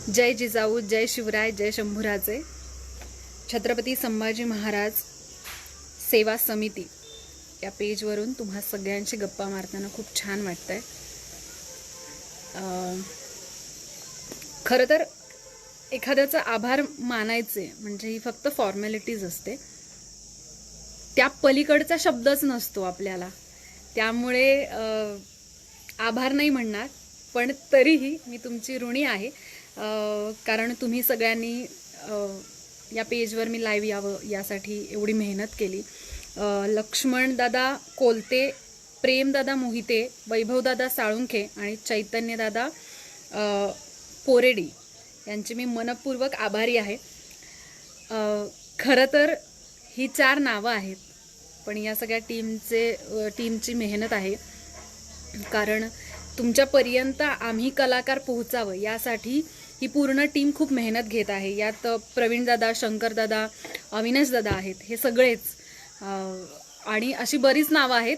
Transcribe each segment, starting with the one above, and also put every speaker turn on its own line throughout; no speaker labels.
जय जिजाऊ, जय शिवराय, जय शंभूराजे. छत्रपती संभाजी महाराज सेवा समिती या पेजवरून तुम्हा सगळ्यांशी गप्पा मारताना खूप छान वाटतंय. खरं तर एखाद्याचा आभार मानायचे म्हणजे ही फक्त फॉर्मॅलिटीज असते, त्या पलीकडचा शब्दच नसतो आपल्याला. त्यामुळे आभार नाही म्हणणार, पण तरीही मी तुमची ऋणी आहे. कारण तुम्ही सगळ्यांनी या पेजवर मी लाईव्ह यावं यासाठी एवढी मेहनत केली. लक्ष्मणदादा कोलते, प्रेमदादा मोहिते, वैभवदादा साळुंखे आणि चैतन्यदादा पोरेडी यांचे मी मनपूर्वक आभारी आहे. खरं तर ही 4 नावं आहेत, पण या सगळ्या टीमची मेहनत आहे. कारण तुमच्यापर्यंत आम्ही कलाकार पोहोचावं यासाठी ही पूर्ण टीम खूप मेहनत घेत आहे. यात प्रवीणदादा, शंकरदादा, अविनाशदादा आहेत, हे सगळेच. आणि अशी बरीच नावं आहेत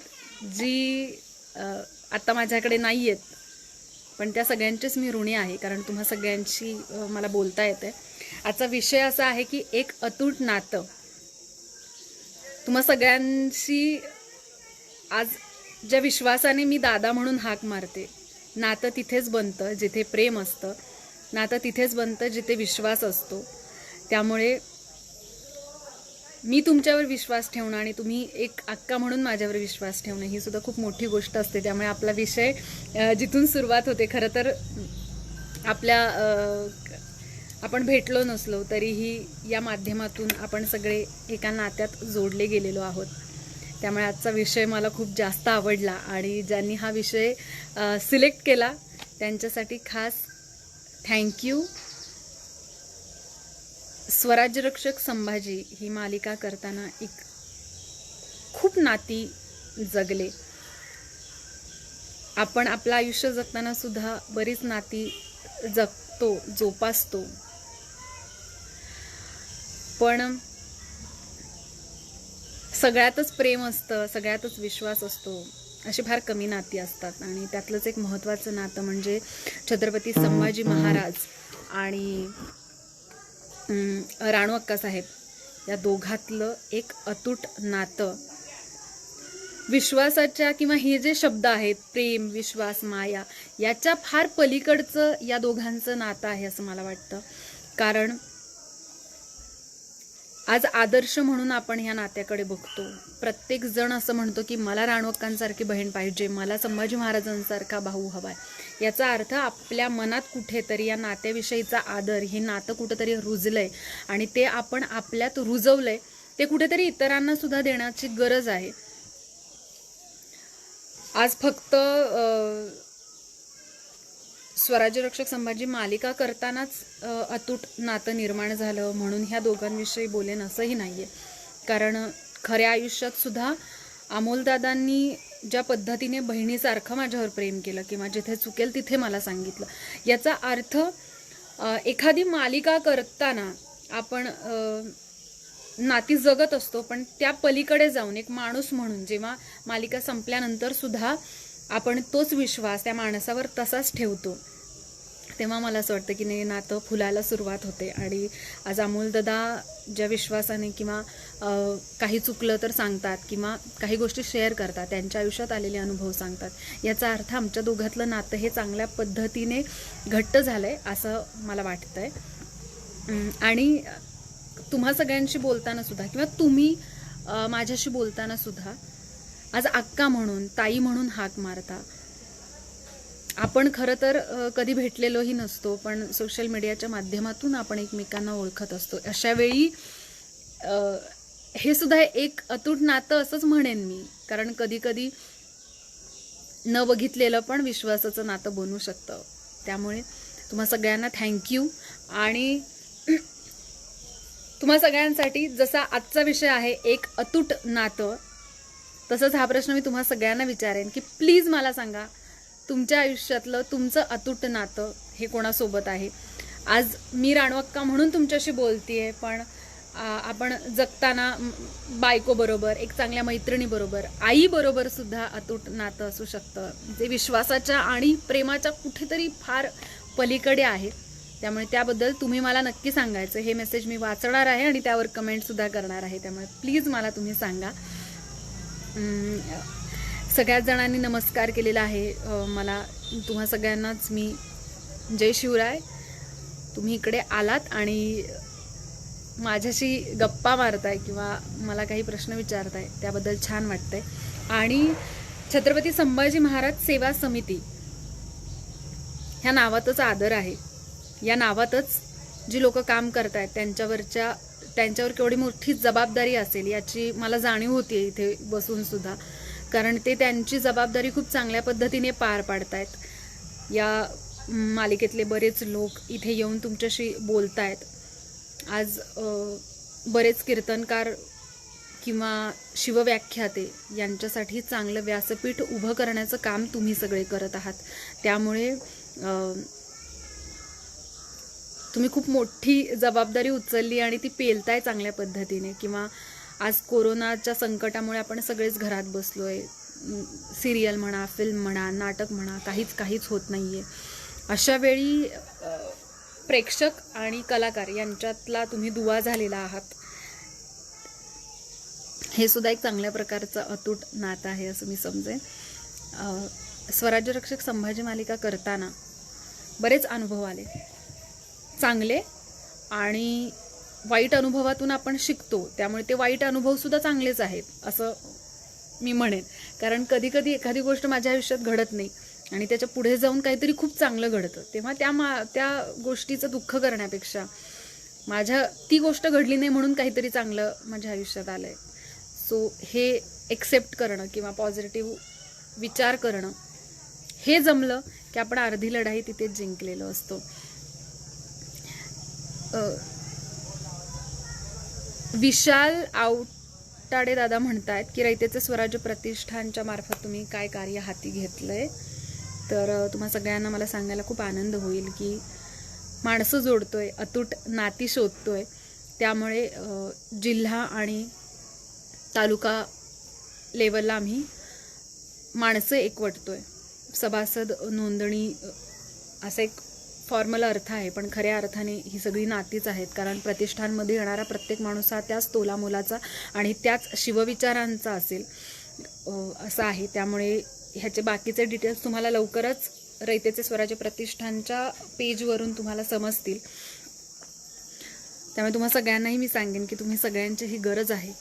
जी आत्ता माझ्याकडे नाही आहेत, पण त्या सगळ्यांचेच मी ऋणी आहे. कारण तुम्हा सगळ्यांशी मला बोलता येते. आजचा विषय असा आहे की एक अतूट नातं. तुम्हा सगळ्यांशी आज ज्या विश्वासाने मी दादा म्हणून हाक मारते, नातं तिथेच बनतं जिथे प्रेम असतं, नातं तिथेच बनतं जिथे विश्वास असतो. त्यामुळे मी तुमच्यावर विश्वास ठेवणं आणि तुम्ही एक अक्का म्हणून माझ्यावर विश्वास ठेवणं ही सुद्धा खूप मोठी गोष्ट असते. त्यामुळे आपला विषय जिथून सुरुवात होते, खरं तर आपण भेटलो नसलो तरीही या माध्यमातून आपण सगळे एका नात्यात जोडले गेलेलो आहोत. त्यामुळे आजचा विषय मला खूप जास्त आवडला आणि ज्यांनी हा विषय सिलेक्ट केला त्यांच्यासाठी खास थँक्यू. स्वराज्यरक्षक संभाजी ही मालिका करताना एक खूप नाती जगले. आपण आपलं आयुष्य जगताना सुद्धा बरीच नाती जगतो, जोपासतो, पण सगळ्यातच प्रेम असतं, सगळ्यातच विश्वास असतो, अशी फार कमी नाती असतात. आणि त्यातलंच एक महत्त्वाचं नातं म्हणजे छत्रपती संभाजी महाराज आणि राणू अक्कासाहेब या दोघातलं एक अतूट नातं. विश्वासाच्या किंवा हे जे शब्द आहेत प्रेम, विश्वास, माया, याच्या फार पलीकडचं या दोघांचं नातं आहे असं मला वाटतं. कारण आज आदर्श म्हणून आपण ह्या नात्याकडे बघतो. प्रत्येक जण असं म्हणतो की मला राणू अक्कांसारखी बहीण पाहिजे, मला संभाजी महाराजांसारखा भाऊ हवाय. याचा अर्थ आपल्या मनात कुठेतरी या नात्याविषयीचा आदर, हे नातं कुठेतरी रुजलंय आणि ते आपण आपल्यात रुजवलंय, ते कुठेतरी इतरांना सुद्धा देण्याची गरज आहे. आज फक्त स्वराज्यरक्षक संभाजी मालिका करतानाच अतूट नातं निर्माण झालं म्हणून ह्या दोघांविषयी बोलेन असंही नाहीये. कारण खऱ्या आयुष्यात सुद्धा अमोलदादांनी ज्या पद्धतीने बहिणीसारखं माझ्यावर प्रेम केलं किंवा जिथे चुकेल तिथे मला सांगितलं, याचा अर्थ एखादी मालिका करताना आपण नाती जगत असतो, पण त्या पलीकडे जाऊन एक माणूस म्हणून जेव्हा मालिका संपल्यानंतर सुद्धा आपण तोच विश्वास त्या माणसावर तसाच ठेवतो, तेव्हा मला असं वाटतं की नाही, नातं फुलायला सुरुवात होते. आणि आज अमोलदादा ज्या विश्वासाने किंवा काही चुकलं तर सांगतात किंवा काही गोष्टी शेअर करतात, त्यांच्या आयुष्यात आलेले अनुभव सांगतात, याचा अर्थ आमच्या दोघातलं नातं हे चांगल्या पद्धतीने घट्ट झालंय असं मला वाटतंय. आणि तुम्हा सगळ्यांशी बोलताना सुद्धा किंवा तुम्ही माझ्याशी बोलताना सुद्धा आज अक्का म्हणून, ताई म्हणून हाक मारता. आपण खरं तर कधी भेटलेलोही नसतो, पण सोशल मीडियाच्या माध्यमातून आपण एकमेकांना ओळखत असतो. अशा वेळी हे सुद्धा एक अतूट नातं असंच म्हणेन मी. कारण कधी कधी न बघितलेलं पण विश्वासाचं नातं बनू शकतं. त्यामुळे तुम्हा सगळ्यांना थँक्यू. आणि तुम्हा सगळ्यांसाठी जसा आजचा विषय आहे एक अतूट नातं, तसंच हा प्रश्न मी तुम्हा सगळ्यांना विचारेन की प्लीज मला सांगा तुमच्या आयुष्यातलं तुमचं अतूट नातं हे कोणासोबत आहे. आज मी राणू अक्का म्हणून तुमच्याशी बोलतीये, पण आपण जगताना बायकोबरोबर, एक चांगल्या मैत्रिणीबरोबर, आईबरोबर सुद्धा अतूट नातं असू शकतं, जे विश्वासाच्या आणि प्रेमाच्या कुठेतरी फार पलीकडे आहे. त्यामुळे त्याबद्दल तुम्ही मला नक्की सांगायचं. हे मेसेज मी वाचणार आहे आणि त्यावर कमेंटसुद्धा करणार आहे, त्यामुळे प्लीज मला तुम्ही सांगा. सगळ्याच जणांनी नमस्कार केलेला आहे. मला तुम्हा सगळ्यांनाच मी जय शिवराय. तुम्ही इकडे आलात आणि माझ्याशी गप्पा मारताय किंवा मला काही प्रश्न विचारताय, त्याबद्दल छान वाटतंय. आणि छत्रपती संभाजी महाराज सेवा समिती ह्या नावातच आदर आहे. या नावातच जी लोक काम करतायत त्यांच्यावर केवढी मोठी जबाबदारी असेल याची मला जाणीव होती इथे बसून सुद्धा, कारण ते त्यांची जबाबदारी खूप चांगल्या पद्धतीने पार पाडतायत. या मालिकेतले बरेच लोक इथे येऊन तुमच्याशी बोलतायत. आज बरेच कीर्तनकार किंवा शिवव्याख्याते यांच्यासाठी चांगलं व्यासपीठ उभं करण्याचं काम तुम्ही सगळे करत आहात. त्यामुळे तुम्ही खूप मोठी जबाबदारी उचलली आणि ती पेलताय चांगल्या पद्धतीने. किंवा आज कोरोनाच्या संकटामुळे आपण सगळेच घरात बसलोय. सिरियल म्हणा, फिल्म म्हणा, नाटक म्हणा, काहीच होत नाहीये. अशा वेळी प्रेक्षक आणि कलाकार यांच्यातला तुम्ही दुवा झालेला आहात. हे सुद्धा एक चांगल्या प्रकारचं अतूट नातं आहे असं मी समजेन. स्वराज्य रक्षक संभाजी मालिका करताना बरेच अनुभव आले, चांगले आणि वाईट अनुभवातून आपण शिकतो. त्यामुळे ते वाईट अनुभव सुद्धा चांगलेच आहेत असं मी म्हणेन. कारण कधी कधी एखादी गोष्ट माझ्या आयुष्यात घडत नाही आणि त्याच्या पुढे जाऊन काहीतरी खूप चांगलं घडतं, तेव्हा त्या गोष्टीचं दुःख करण्यापेक्षा ती गोष्ट घडली नाही म्हणून काहीतरी चांगलं माझ्या आयुष्यात आलंय. सो हे एक्सेप्ट करणं किंवा पॉझिटिव्ह विचार करणं, हे जमलं की आपण अर्धी लढाई तिथेच जिंकलेलो असतो. विशाल आवटाडे दादा म्हणतायत की रयतेचे स्वराज्य प्रतिष्ठानच्या मार्फत तुम्ही काय कार्य हाती घेतलंय. तर तुम्हा सगळ्यांना मला सांगायला खूप आनंद होईल की माणसं जोडतोय, अतूट नाती शोधतोय. त्यामुळे जिल्हा आणि तालुका लेवलला आम्ही माणसं एकवटतोय. सभासद नोंदणी असा एक फॉर्मल अर्थ आहे, पण खऱ्या अर्थाने ही सगळी नातीच आहेत. कारण प्रतिष्ठानमध्ये येणारा प्रत्येक माणूस हा त्याच तोलामोलाचा आणि त्याच शिवविचारांचा असेल असं आहे. त्यामुळे ह्याचे बाकीचे डिटेल्स तुम्हाला लवकरच रयतेचे स्वराज्य प्रतिष्ठानच्या पेजवरून तुम्हाला समजतील. त्यामुळे तुम्हा सगळ्यांनाही मी सांगेन की तुम्ही सगळ्यांची ही गरज आहे.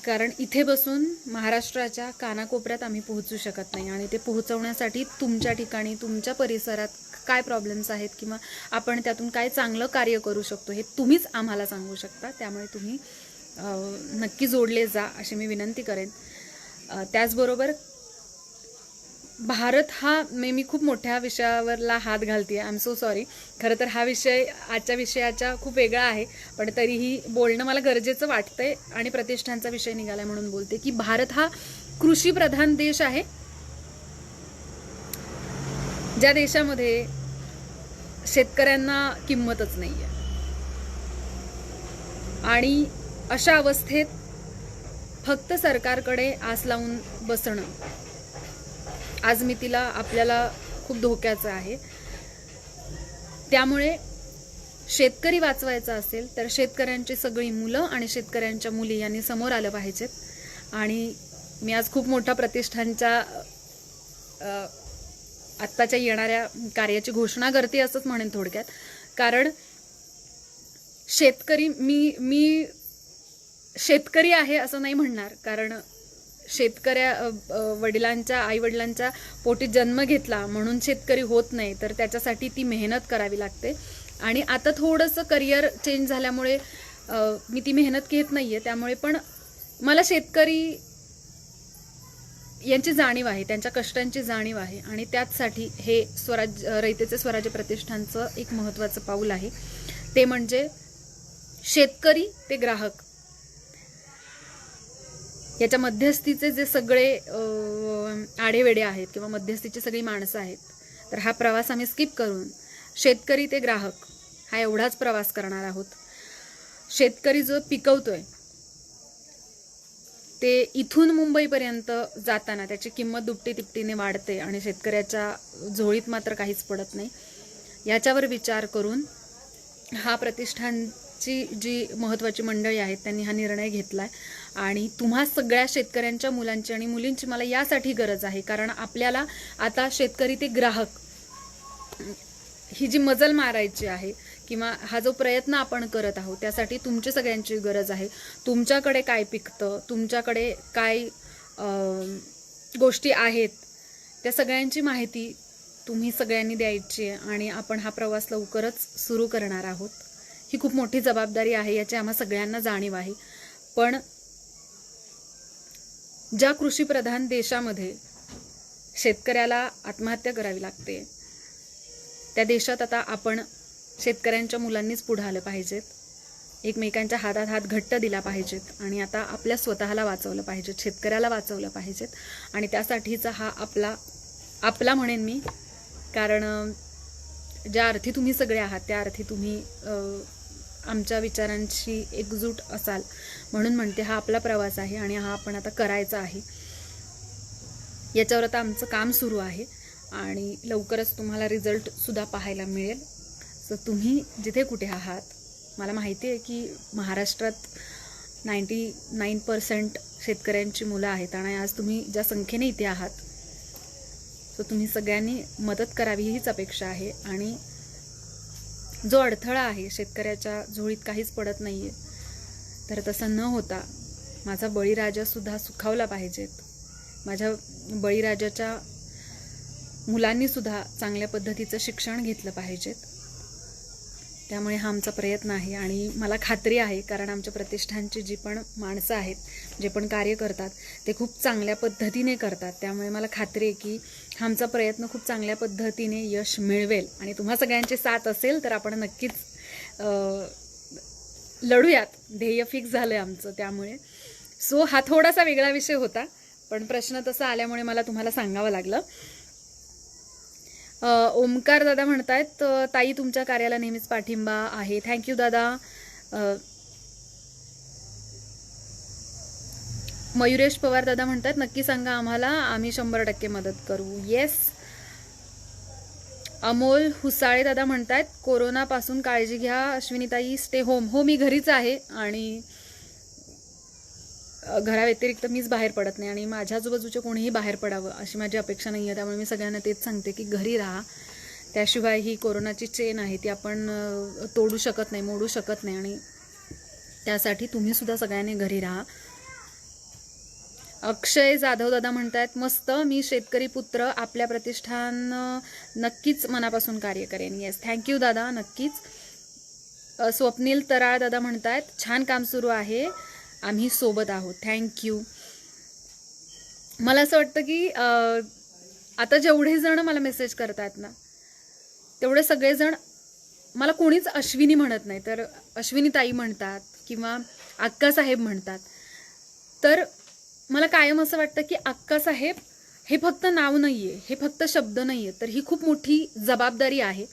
कारण इथे बसून महाराष्ट्राच्या कानाकोपऱ्यात आम्ही पोहोचू शकत नाही आणि ते पोहोचवण्यासाठी तुमच्या ठिकाणी, तुमच्या परिसरात काय प्रॉब्लेम्स आहेत किंवा आपण त्यातून काय चांगलं कार्य करू शकतो हे तुम्हीच आम्हाला सांगू शकता. त्यामुळे तुम्ही नक्की जोडले जा अशी मी विनंती करेन. त्याचबरोबर भारत हा मी खूप मोठ्या विषयावरला हात घालते, आय एम सो सॉरी. खरं तर हा विषय आजच्या विषयाच्या खूप वेगळा आहे, पण तरीही बोलणं मला गरजेचं वाटतंय आणि प्रतिष्ठानचा विषय निघालाय म्हणून बोलते की भारत हा कृषीप्रधान देश आहे, ज्या देशामध्ये शेतकऱ्यांना किंमतच नाही आहे. आणि अशा अवस्थेत फक्त सरकारकडे आस लावून बसणं आज मी तिला आपल्याला खूप धोक्याचं आहे. त्यामुळे शेतकरी वाचवायचा असेल तर शेतकऱ्यांची सगळी मुलं आणि शेतकऱ्यांच्या मुली यांनी समोर आलं पाहिजेत. आणि मी आज खूप मोठ्या प्रतिष्ठानच्या आत्ताच्या येणाऱ्या कार्याची घोषणा करते असंच म्हणेन थोडक्यात. कारण शेतकरी मी शेतकरी आहे असं नाही म्हणणार, कारण वडिलांच्या आई-वडिलांच्या पोटी जन्म घेतला म्हणून शेतकरी होत नाही, तर त्याच्यासाठी ती मेहनत करावी लागते. आणि आता थोडंसं करिअर चेंज झाल्यामुळे मी ती मेहनत घेत नाहीये. त्यामुळे पण मला शेतकरी यांची जाणीव आहे, त्यांच्या कष्टांची जाणीव आहे आणि त्याचसाठी हे रयतेचे स्वराज्य प्रतिष्ठानचं एक महत्त्वाचं पाऊल आहे. ते म्हणजे शेतकरी ते ग्राहक याच्या मध्यस्थीचे जे सगळे आडेवेडे आहेत किंवा मध्यस्थीची सगळी माणसं आहेत, तर हा प्रवास आम्ही स्किप करून शेतकरी ते ग्राहक हा एवढाच प्रवास करणार आहोत. शेतकरी जो पिकवतोय ते इथून मुंबईपर्यंत जाताना त्याची किंमत दुपटी तिपटीने वाढते आणि शेतकऱ्याच्या झोळीत मात्र काहीच पडत नाही. याच्यावर विचार करून हा प्रतिष्ठानची जी महत्त्वाची मंडळी आहेत त्यांनी हा निर्णय घेतला आहे आणि तुम्हा सगळ्या शेतकऱ्यांच्या मुलांची आणि मुलींची मला यासाठी गरज आहे, कारण आपल्याला आता शेतकरी ते ग्राहक ही जी मजल मारायची आहे किंवा हा जो प्रयत्न आपण करत आहोत त्यासाठी तुमची सगळ्यांची गरज आहे. तुमच्याकडे काय पिकतं, तुमच्याकडे काय गोष्टी आहेत, त्या सगळ्यांची माहिती तुम्ही सगळ्यांनी द्यायची आहे आणि आपण हा प्रवास लवकरच सुरू करणार आहोत. ही खूप मोठी जबाबदारी आहे, याची आम्हा सगळ्यांना जाणीव आहे. पण ज्या कृषीप्रधान देशामध्ये शेतकऱ्याला आत्महत्या करावी लागते, त्या देशात आता आपण शेतकऱ्यांच्या मुलांनीच पुढे आलं पाहिजेत, एकमेकांच्या हातात हात घट्ट दिला पाहिजेत आणि आता आपल्या स्वतःला वाचवलं पाहिजे, शेतकऱ्याला वाचवलं पाहिजेत. आणि त्यासाठीचा हा आपला म्हणेन मी, कारण ज्या अर्थी तुम्ही सगळे आहात त्या अर्थी तुम्ही आमच्या विचारांशी एकजूट असाल म्हणून म्हणते हा आपला प्रवास आहे आणि हा आपण आता करायचा आहे. याच्यावर आता आमचं काम सुरू आहे आणि लवकरच तुम्हाला रिझल्ट सुद्धा पाहायला मिळेल. सो तुम्ही जिथे कुठे आहात, मला माहिती आहे की महाराष्ट्रात 99% शेतकऱ्यांची मुलं आहेत आणि आज तुम्ही ज्या संख्येने इथे आहात, सो तुम्ही सगळ्यांनी मदत करावी हीच अपेक्षा आहे. आणि जो अडथळा आहे, शेतकऱ्याच्या झोळीत काहीच पडत नाही आहे, तर तसं न होता माझा बळीराजासुद्धा सुखावला पाहिजेत, माझ्या बळीराजाच्या मुलांनीसुद्धा चांगल्या पद्धतीचं शिक्षण घेतलं पाहिजेत. त्यामुळे हा आमचा प्रयत्न आहे आणि मला खात्री आहे, कारण आमच्या प्रतिष्ठानची जी पण माणसं आहेत, जे पण कार्य करतात ते खूप चांगल्या पद्धतीने करतात. त्यामुळे मला खात्री आहे की हा आमचा प्रयत्न खूप चांगल्या पद्धतीने यश मिळवेल आणि तुम्हा सगळ्यांची साथ असेल तर आपण नक्कीच लढूयात. ध्येय फिक्स झालं आहे आमचं. त्यामुळे सो हा थोडासा वेगळा विषय होता, पण प्रश्न तसा आल्यामुळे मला तुम्हाला सांगावं लागलं. ओमकार दादा म्हणतायत, ताई तुमच्या कार्याला नेहमीच पाठिंबा आहे. थँक्यू दादा. मयुरेश पवार दादा म्हणतात, नक्की सांगा आम्हाला, आम्ही 100% मदत करू. येस. अमोल हुसाळे दादा म्हणतात, कोरोनापासून काळजी घ्या अश्विनीताई, स्टे होम. हो, मी घरीच आहे आणि घराव्यतिरिक्त मीच बाहेर पडत नाही आणि माझ्या आजूबाजूच्या कोणीही बाहेर पडावं अशी माझी अपेक्षा नाही आहे. त्यामुळे मी सगळ्यांना तेच सांगते की घरी राहा. त्याशिवाय ही कोरोनाची चेन आहे ती आपण तोडू शकत नाही, मोडू शकत नाही आणि त्यासाठी तुम्हीसुद्धा सगळ्यांनी घरी राहा. अक्षय जाधव दादा म्हणतात, मस्त, मी शेतकरी पुत्र, आपल्या प्रतिष्ठान नक्कीच मनापासून कार्य करेन. येस, थँक्यू दादा, नक्कीच. स्वप्नील तराळ दादा म्हणतात, छान काम सुरू आहे, आम्ही सोबत आहोत. थँक्यू. मला असं वाटतं की आता जेवढे जण मला मेसेज करतात ना, तेवढे सगळेजण मला कोणीच अश्विनी म्हणत नाही, तर अश्विनी ताई म्हणतात किंवा अक्कासाहेब म्हणतात. तर मला कायम असं वाटतं की अक्कासाहेब हे फक्त नाव नाही आहे, हे फक्त शब्द नाही आहे, तर ही खूप मोठी जबाबदारी आहे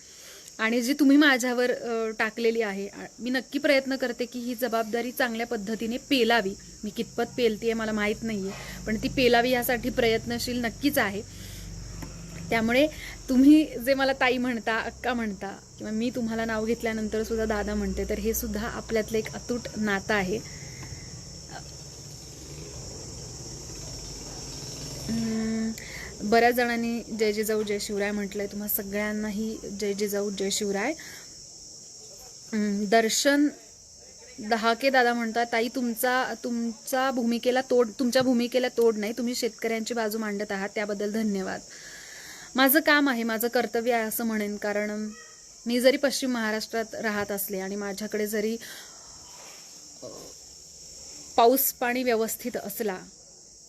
आणि जी तुम्ही माझ्यावर टाकलेली आहे, मी नक्की प्रयत्न करते की ही जबाबदारी चांगल्या पद्धतीने पेलावी. मी कितपत पेलते मला माहीत नाही आहे, पण ती पेलावी यासाठी प्रयत्नशील नक्कीच आहे. त्यामुळे तुम्ही जे मला ताई म्हणता, अक्का म्हणता किंवा मी तुम्हाला नाव घेतल्यानंतर सुद्धा दादा म्हणते, तर हे सुद्धा आपल्यातलं एक अतूट नातं आहे. बऱ्याच जणांनी जय जिजाऊ जय शिवराय म्हटलंय. तुम्हा सगळ्यांनाही जय जिजाऊ जय शिवराय. दर्शन दहाके दादा म्हणतात, ताई तुमच्या भूमिकेला तोड नाही, तुम्ही शेतकऱ्यांची बाजू मांडत आहात, त्याबद्दल धन्यवाद. माझं काम आहे, माझं कर्तव्य आहे असं म्हणेन, कारण मी जरी पश्चिम महाराष्ट्रात राहत असले आणि माझ्याकडे जरी पाऊस पाणी व्यवस्थित असला,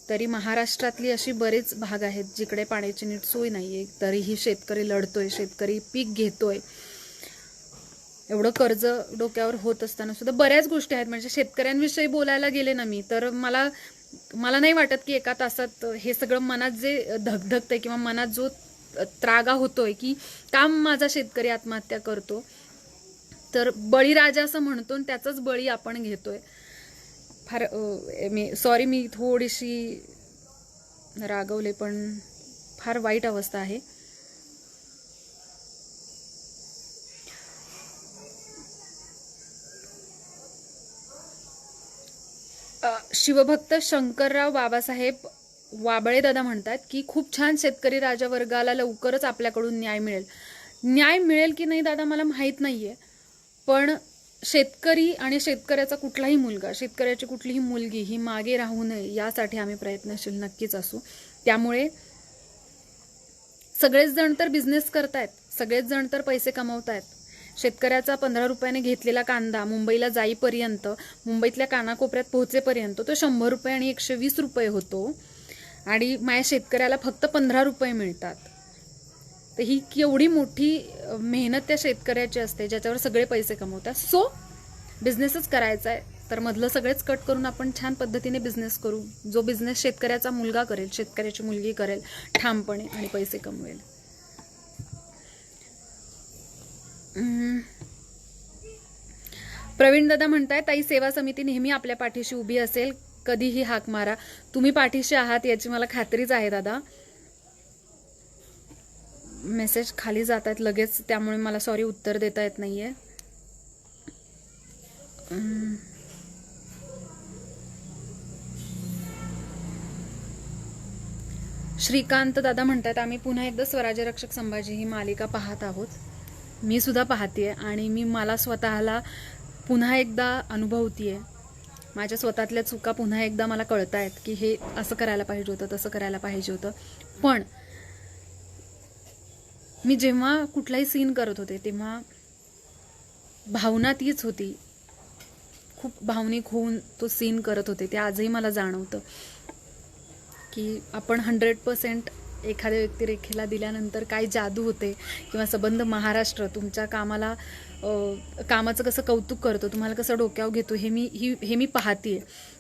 तरी महाराष्ट्रातली अशी बरेच भाग आहेत जिकडे पाण्याची नीट सोय नाही आहे, तरीही शेतकरी लढतोय, शेतकरी पीक घेतोय. एवढं कर्ज डोक्यावर होत असताना सुद्धा बऱ्याच गोष्टी आहेत. म्हणजे शेतकऱ्यांविषयी बोलायला गेले ना मी, तर मला नाही वाटत की एका तासात हे सगळं मनात जे धगधगतंय किंवा मनात जो त्रागा होतोय की काम माझा शेतकरी आत्महत्या करतो, तर बळीराजा असं म्हणतो, त्याचाच बळी आपण घेतोय. फार मी थोडीशी रागवले, पण फार वाईट अवस्था आहे. शिवभक्त शंकरराव बाबासाहेब वाबळे दादा म्हणतात की खूप छान, शेतकरी राजा वर्गाला लवकरच आपल्याकडून न्याय मिळेल. न्याय मिळेल की नाही दादा मला माहीत नाहीये, पण शेतकरी आणि शेतकऱ्याचा कुठलाही मुलगा, शेतकऱ्याची कुठलीही मुलगी ही मागे राहू नये यासाठी आम्ही प्रयत्नशील नक्कीच असू. त्यामुळे सगळेच जण तर बिझनेस करतायत, सगळेच जण तर पैसे कमवतायत. शेतकऱ्याचा 15 रुपयाने घेतलेला कांदा मुंबईला जाईपर्यंत, मुंबईतल्या कानाकोपऱ्यात पोहोचेपर्यंत तो 100 रुपये आणि 120 रुपये होतो आणि माझ्या शेतकऱ्याला फक्त 15 रुपये मिळतात. तर ही केवढी मोठी मेहनत त्या शेतकऱ्याची असते ज्याच्यावर सगळे पैसे कमवतात. सो बिझनेसच करायचा आहे तर मधलं सगळेच कट करून आपण छान पद्धतीने बिझनेस करू. जो बिझनेस शेतकऱ्याचा मुलगा करेल, शेतकऱ्याची मुलगी करेल ठामपणे आणि पैसे कमवेल. प्रवीण दादा म्हणताय ताई सेवा समिती नेहमी आपल्या पाठीशी उभी असेल, कधीही हाक मारा. तुम्ही पाठीशी आहात याची मला खात्रीच आहे दादा. मेसेज खाली जात आहेत लगेच, त्यामुळे मला सॉरी उत्तर देता येत नाहीये. श्रीकांत दादा म्हणतात आम्ही पुन्हा एकदा स्वराज्य रक्षक संभाजी ही मालिका पाहत आहोत. मी सुद्धा पाहतेय आणि मी मला स्वतःला पुन्हा एकदा अनुभवतीये. माझ्या स्वतःतल्या चुका पुन्हा एकदा मला कळतायत की हे असं करायला पाहिजे होतं, तसं करायला पाहिजे होतं. पण मी जेव्हा कुठलाही सीन करत होते तेव्हा भावना तीच होती, खूप भावनिक होऊन तो सीन करत होते. ते आजही मला जाणवतं की आपण 100% एखाद्या व्यक्तिरेखेला दिल्यानंतर काय जादू होते, किंवा संबंध महाराष्ट्र तुमच्या कामाचं कसं कौतुक करतो, तुम्हाला कसं डोक्यावर घेतो हे मी पाहतीये.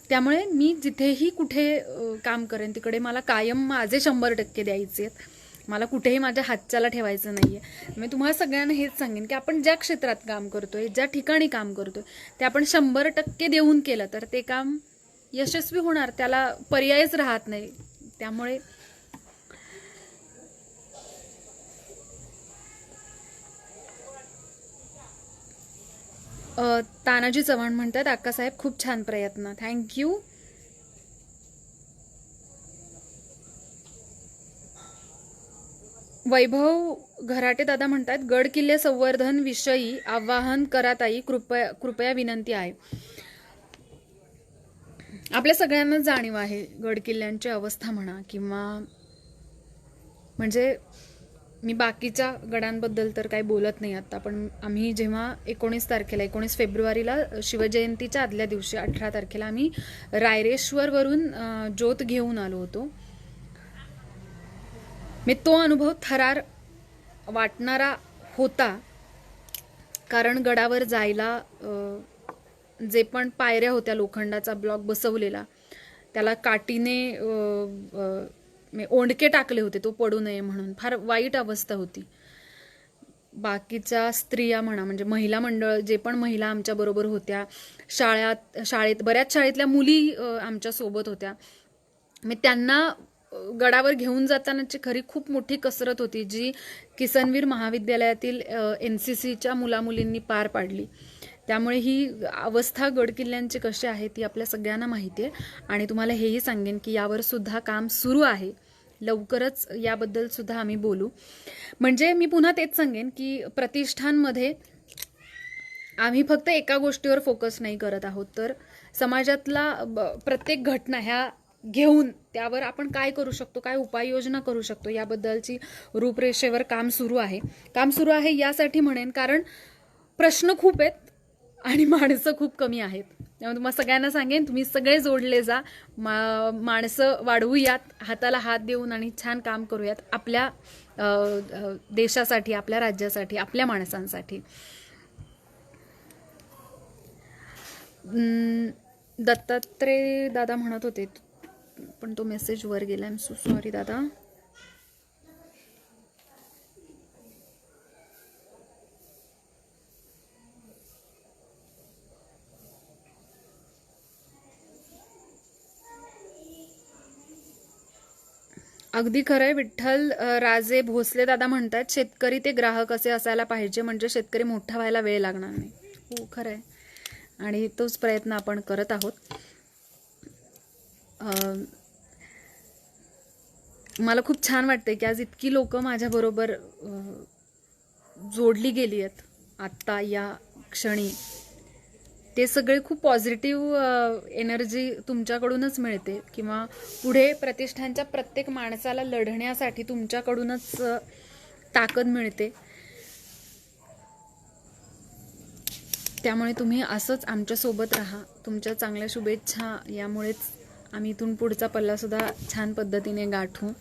त्यामुळे मी जिथेही कुठे काम करेन तिकडे मला कायम माझे 100% द्यायचे आहेत. मला कुठेही माझ्या हातच्याला ठेवायचं नाहीये. मी तुम्हाला सगळ्यांना हेच सांगेन की आपण ज्या क्षेत्रात काम करतोय, ज्या ठिकाणी काम करतोय ते आपण 100% देऊन केलं तर ते काम यशस्वी होणार, त्याला पर्यायच राहत नाही. त्यामुळे तानाजी चव्हाण म्हणतात अक्कासाहेब खूप छान प्रयत्न, थँक्यू. वैभव घराटे दादा म्हणतात गड किल्ले संवर्धन विषयी आवाहन करा ताई, कृपया विनंती आहे. आपल्या सगळ्यांना जाणीव आहे गड किल्ल्यांची अवस्था म्हणा, किंवा म्हणजे मी बाकीच्या गडांबद्दल तर काही बोलत नाही आता. पण आम्ही जेव्हा 19 फेब्रुवारीला शिवजयंतीच्या आदल्या दिवशी 18 तारखेला आम्ही रायरेश्वरवरून ज्योत घेऊन आलो होतो. मी तो अनुभव थरार वाटणारा होता, कारण गडावर जायला जे पण पायऱ्या होत्या, लोखंडाचा ब्लॉक बसवलेला, त्याला काठीने ओंडके टाकले होते तो पडू नये म्हणून. फार वाईट अवस्था होती. बाकीच्या स्त्रिया म्हणा, म्हणजे महिला मंडळ, जे पण महिला आमच्या बरोबर होत्या, शाळेत बऱ्याच शाळेतल्या मुली आमच्या सोबत होत्या, मी त्यांना गडावर घेऊन जातानाची खरी खूप मोठी कसरत होती, जी किसनवीर महाविद्यालयातील NCCच्या मुलामुलींनी पार पाडली. त्यामुळे ही अवस्था गडकिल्ल्यांची कशी आहे ती आपल्या सगळ्यांना माहिती आहे. आणि तुम्हाला हेही सांगेन की यावर सुद्धा काम सुरू आहे, लवकरच याबद्दल सुद्धा आम्ही बोलू. म्हणजे मी पुन्हा तेच सांगेन की प्रतिष्ठानमध्ये आम्ही फक्त एका गोष्टीवर फोकस नाही करत आहोत, तर समाजातला प्रत्येक घटना ह्या घेऊन त्यावर आपण काय करू शकतो, काय उपाययोजना करू शकतो याबद्दलची रूपरेषेवर काम सुरू आहे. यासाठी म्हणेन कारण प्रश्न खूप आहेत आणि माणसं खूप कमी आहेत. त्यामुळे तुम्हाला सगळ्यांना सांगेन तुम्ही सगळे जोडले जा, माणसं वाढवूयात, हाताला हात देऊन आणि छान काम करूयात आपल्या देशासाठी, आपल्या राज्यासाठी, आपल्या माणसांसाठी. दत्तात्रय दादा म्हणत होते, पण तो मेसेज वर गेला, आय एम सो सॉरी दादा. अगदी खरंय. विठ्ठल राजे भोसले दादा म्हणतात शेतकरी ते ग्राहक असे असायला पाहिजे, म्हणजे शेतकरी मोठा व्हायला वेळ लागणार नाही. हो खरंय, आणि तोच प्रयत्न आपण करत आहोत. मला खूप छान वाटते की आज इतकी लोक माझ्याबरोबर जोडली गेली आहेत आत्ता या क्षणी. ते सगळे खूप पॉझिटिव्ह एनर्जी तुमच्याकडूनच मिळते किंवा पुढे प्रतिष्ठानच्या प्रत्येक माणसाला लढण्यासाठी तुमच्याकडूनच ताकद मिळते. त्यामुळे तुम्ही असंच आमच्यासोबत राहा. तुमच्या चांगल्या शुभेच्छा यामुळेच आम्ही इथून पुढचा पल्लासुद्धा छान पद्धतीने गाठू.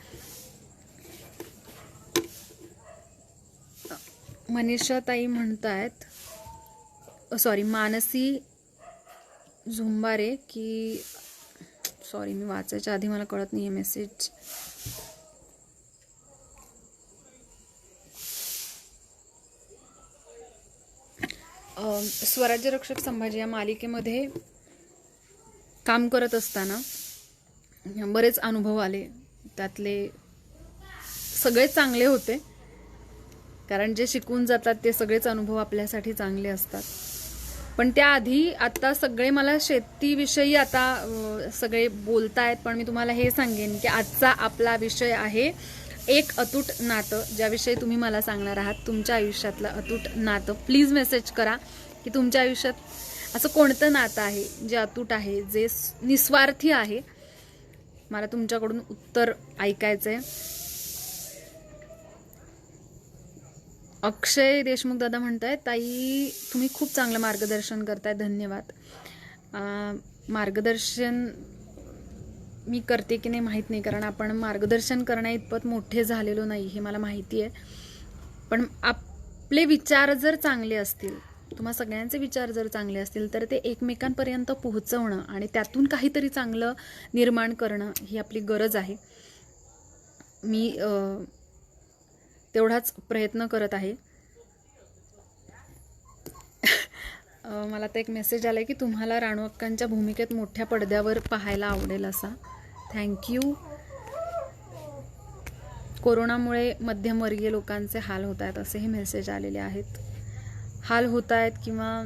मनीषा ताई म्हणतायत, सॉरी मानसी झुंबारे की सॉरी मी वाचायच्या आधी मला कळत नाही आहे मेसेज. स्वराज्य रक्षक संभाजी या मालिकेमध्ये काम करत असताना बरेच अनुभव आले. त्यातले सगळे चांगले होते, कारण जे शिकून जातात ते सगळेच अनुभव आपल्यासाठी चांगले असतात. पण त्याआधी आता सगळे मला शेतीविषयी आता सगळे बोलतायत, पण मी तुम्हाला हे सांगेन की आजचा आपला विषय आहे एक अतूट नातं, ज्याविषयी तुम्ही मला सांगणार आहात तुमच्या आयुष्यातलं अतूट नातं. प्लीज मेसेज करा की तुमच्या आयुष्यात असं कोणतं नातं आहे जे अतूट आहे, जे निस्वार्थी आहे. मला तुमच्याकडून उत्तर ऐकायचं आहे. अक्षय देशमुख दादा म्हणताय, ताई तुम्ही खूप चांगलं मार्गदर्शन करताय, धन्यवाद. मार्गदर्शन मी करते की नाही माहीत नाही, कारण आपण मार्गदर्शन करण्या इतपत मोठे झालेलो नाही हे मला माहिती आहे. पण आपले विचार जर चांगले असतील, तुम्हा सगळ्यांचे विचार जर चांगले असतील, तर ते एकमेकांपर्यंत पोहोचवणं आणि त्यातून काहीतरी चांगलं निर्माण करणं ही आपली गरज आहे. मी तेवढाच प्रयत्न करत आहे. मला तर एक मेसेज आलाय की तुम्हाला राणू अक्कांच्या भूमिकेत मोठ्या पडद्यावर पाहायला आवडेल असा. थँक्यू. कोरोनामुळे मध्यमवर्गीय लोकांचे हाल होत आहेत असेही मेसेज आलेले आहेत. हाल होत आहेत किंवा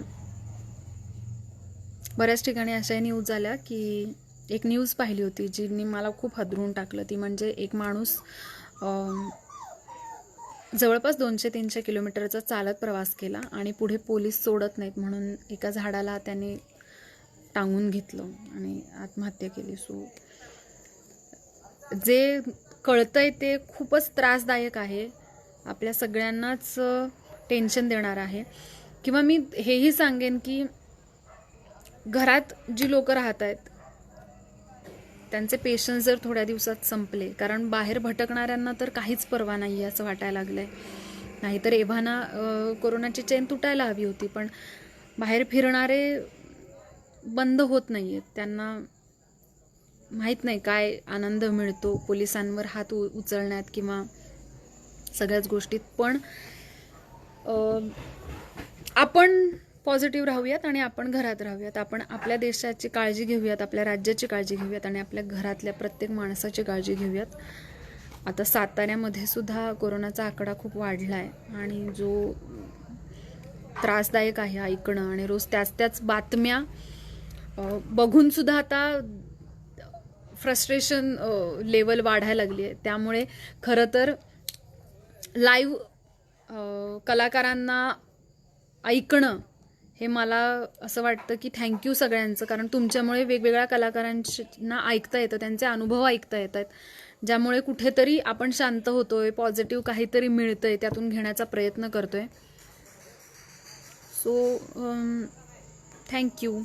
बऱ्याच ठिकाणी अशाही न्यूज आल्या की एक न्यूज पाहिली होती जीनी मला खूप हादरून टाकलं. ती म्हणजे एक माणूस जवळपास 200-300 किलोमीटरचा चालत प्रवास केला आणि पुढे पोलीस सोडत नाहीत म्हणून एका झाडाला त्याने टांगून घेतलं आणि आत्महत्या केली. सो जे कळतंय ते खूपच त्रासदायक आहे, आपल्या सगळ्यांनाच टेन्शन देणार आहे. किंवा मी हेही सांगेन की घरात जी लोक राहत आहेत त्यांचे पेशन्स जर थोड्या दिवसात संपले, कारण बाहेर भटकणाऱ्यांना तर काहीच पर्वा नाही आहे असं वाटायला लागलं आहे. नाहीतर एव्हाना कोरोनाची चेन तुटायला हवी होती, पण बाहेर फिरणारे बंद होत नाही आहेत. त्यांना माहीत नाही काय आनंद मिळतो पोलिसांवर हात उचलण्यात किंवा सगळ्याच गोष्टीत. पण आपण पॉझिटिव्ह राहूयात आणि आपण घरात राहूयात. आपण आपल्या देशाची काळजी घेऊयात, आपल्या राज्याची काळजी घेऊयात आणि आपल्या घरातल्या प्रत्येक माणसाची काळजी घेऊयात. आता साताऱ्यामध्ये सुद्धा कोरोनाचा आकडा खूप वाढला आहे आणि जो त्रासदायक आहे ऐकणं, आणि रोज त्याच बातम्या बघून सुद्धा आता फ्रस्ट्रेशन लेवल वाढायला लागली आहे. त्यामुळे खरं तर लाईव्ह कलाकारांना ऐकणं हे मला असं वाटतं की थँक्यू सगळ्यांचं, कारण तुमच्यामुळे वेगवेगळ्या कलाकारांना ऐकता येतं, त्यांचे अनुभव ऐकता येत आहेत, ज्यामुळे कुठेतरी आपण शांत होतोय, पॉझिटिव्ह काहीतरी मिळतंय, त्यातून घेण्याचा प्रयत्न करतोय. So thank you.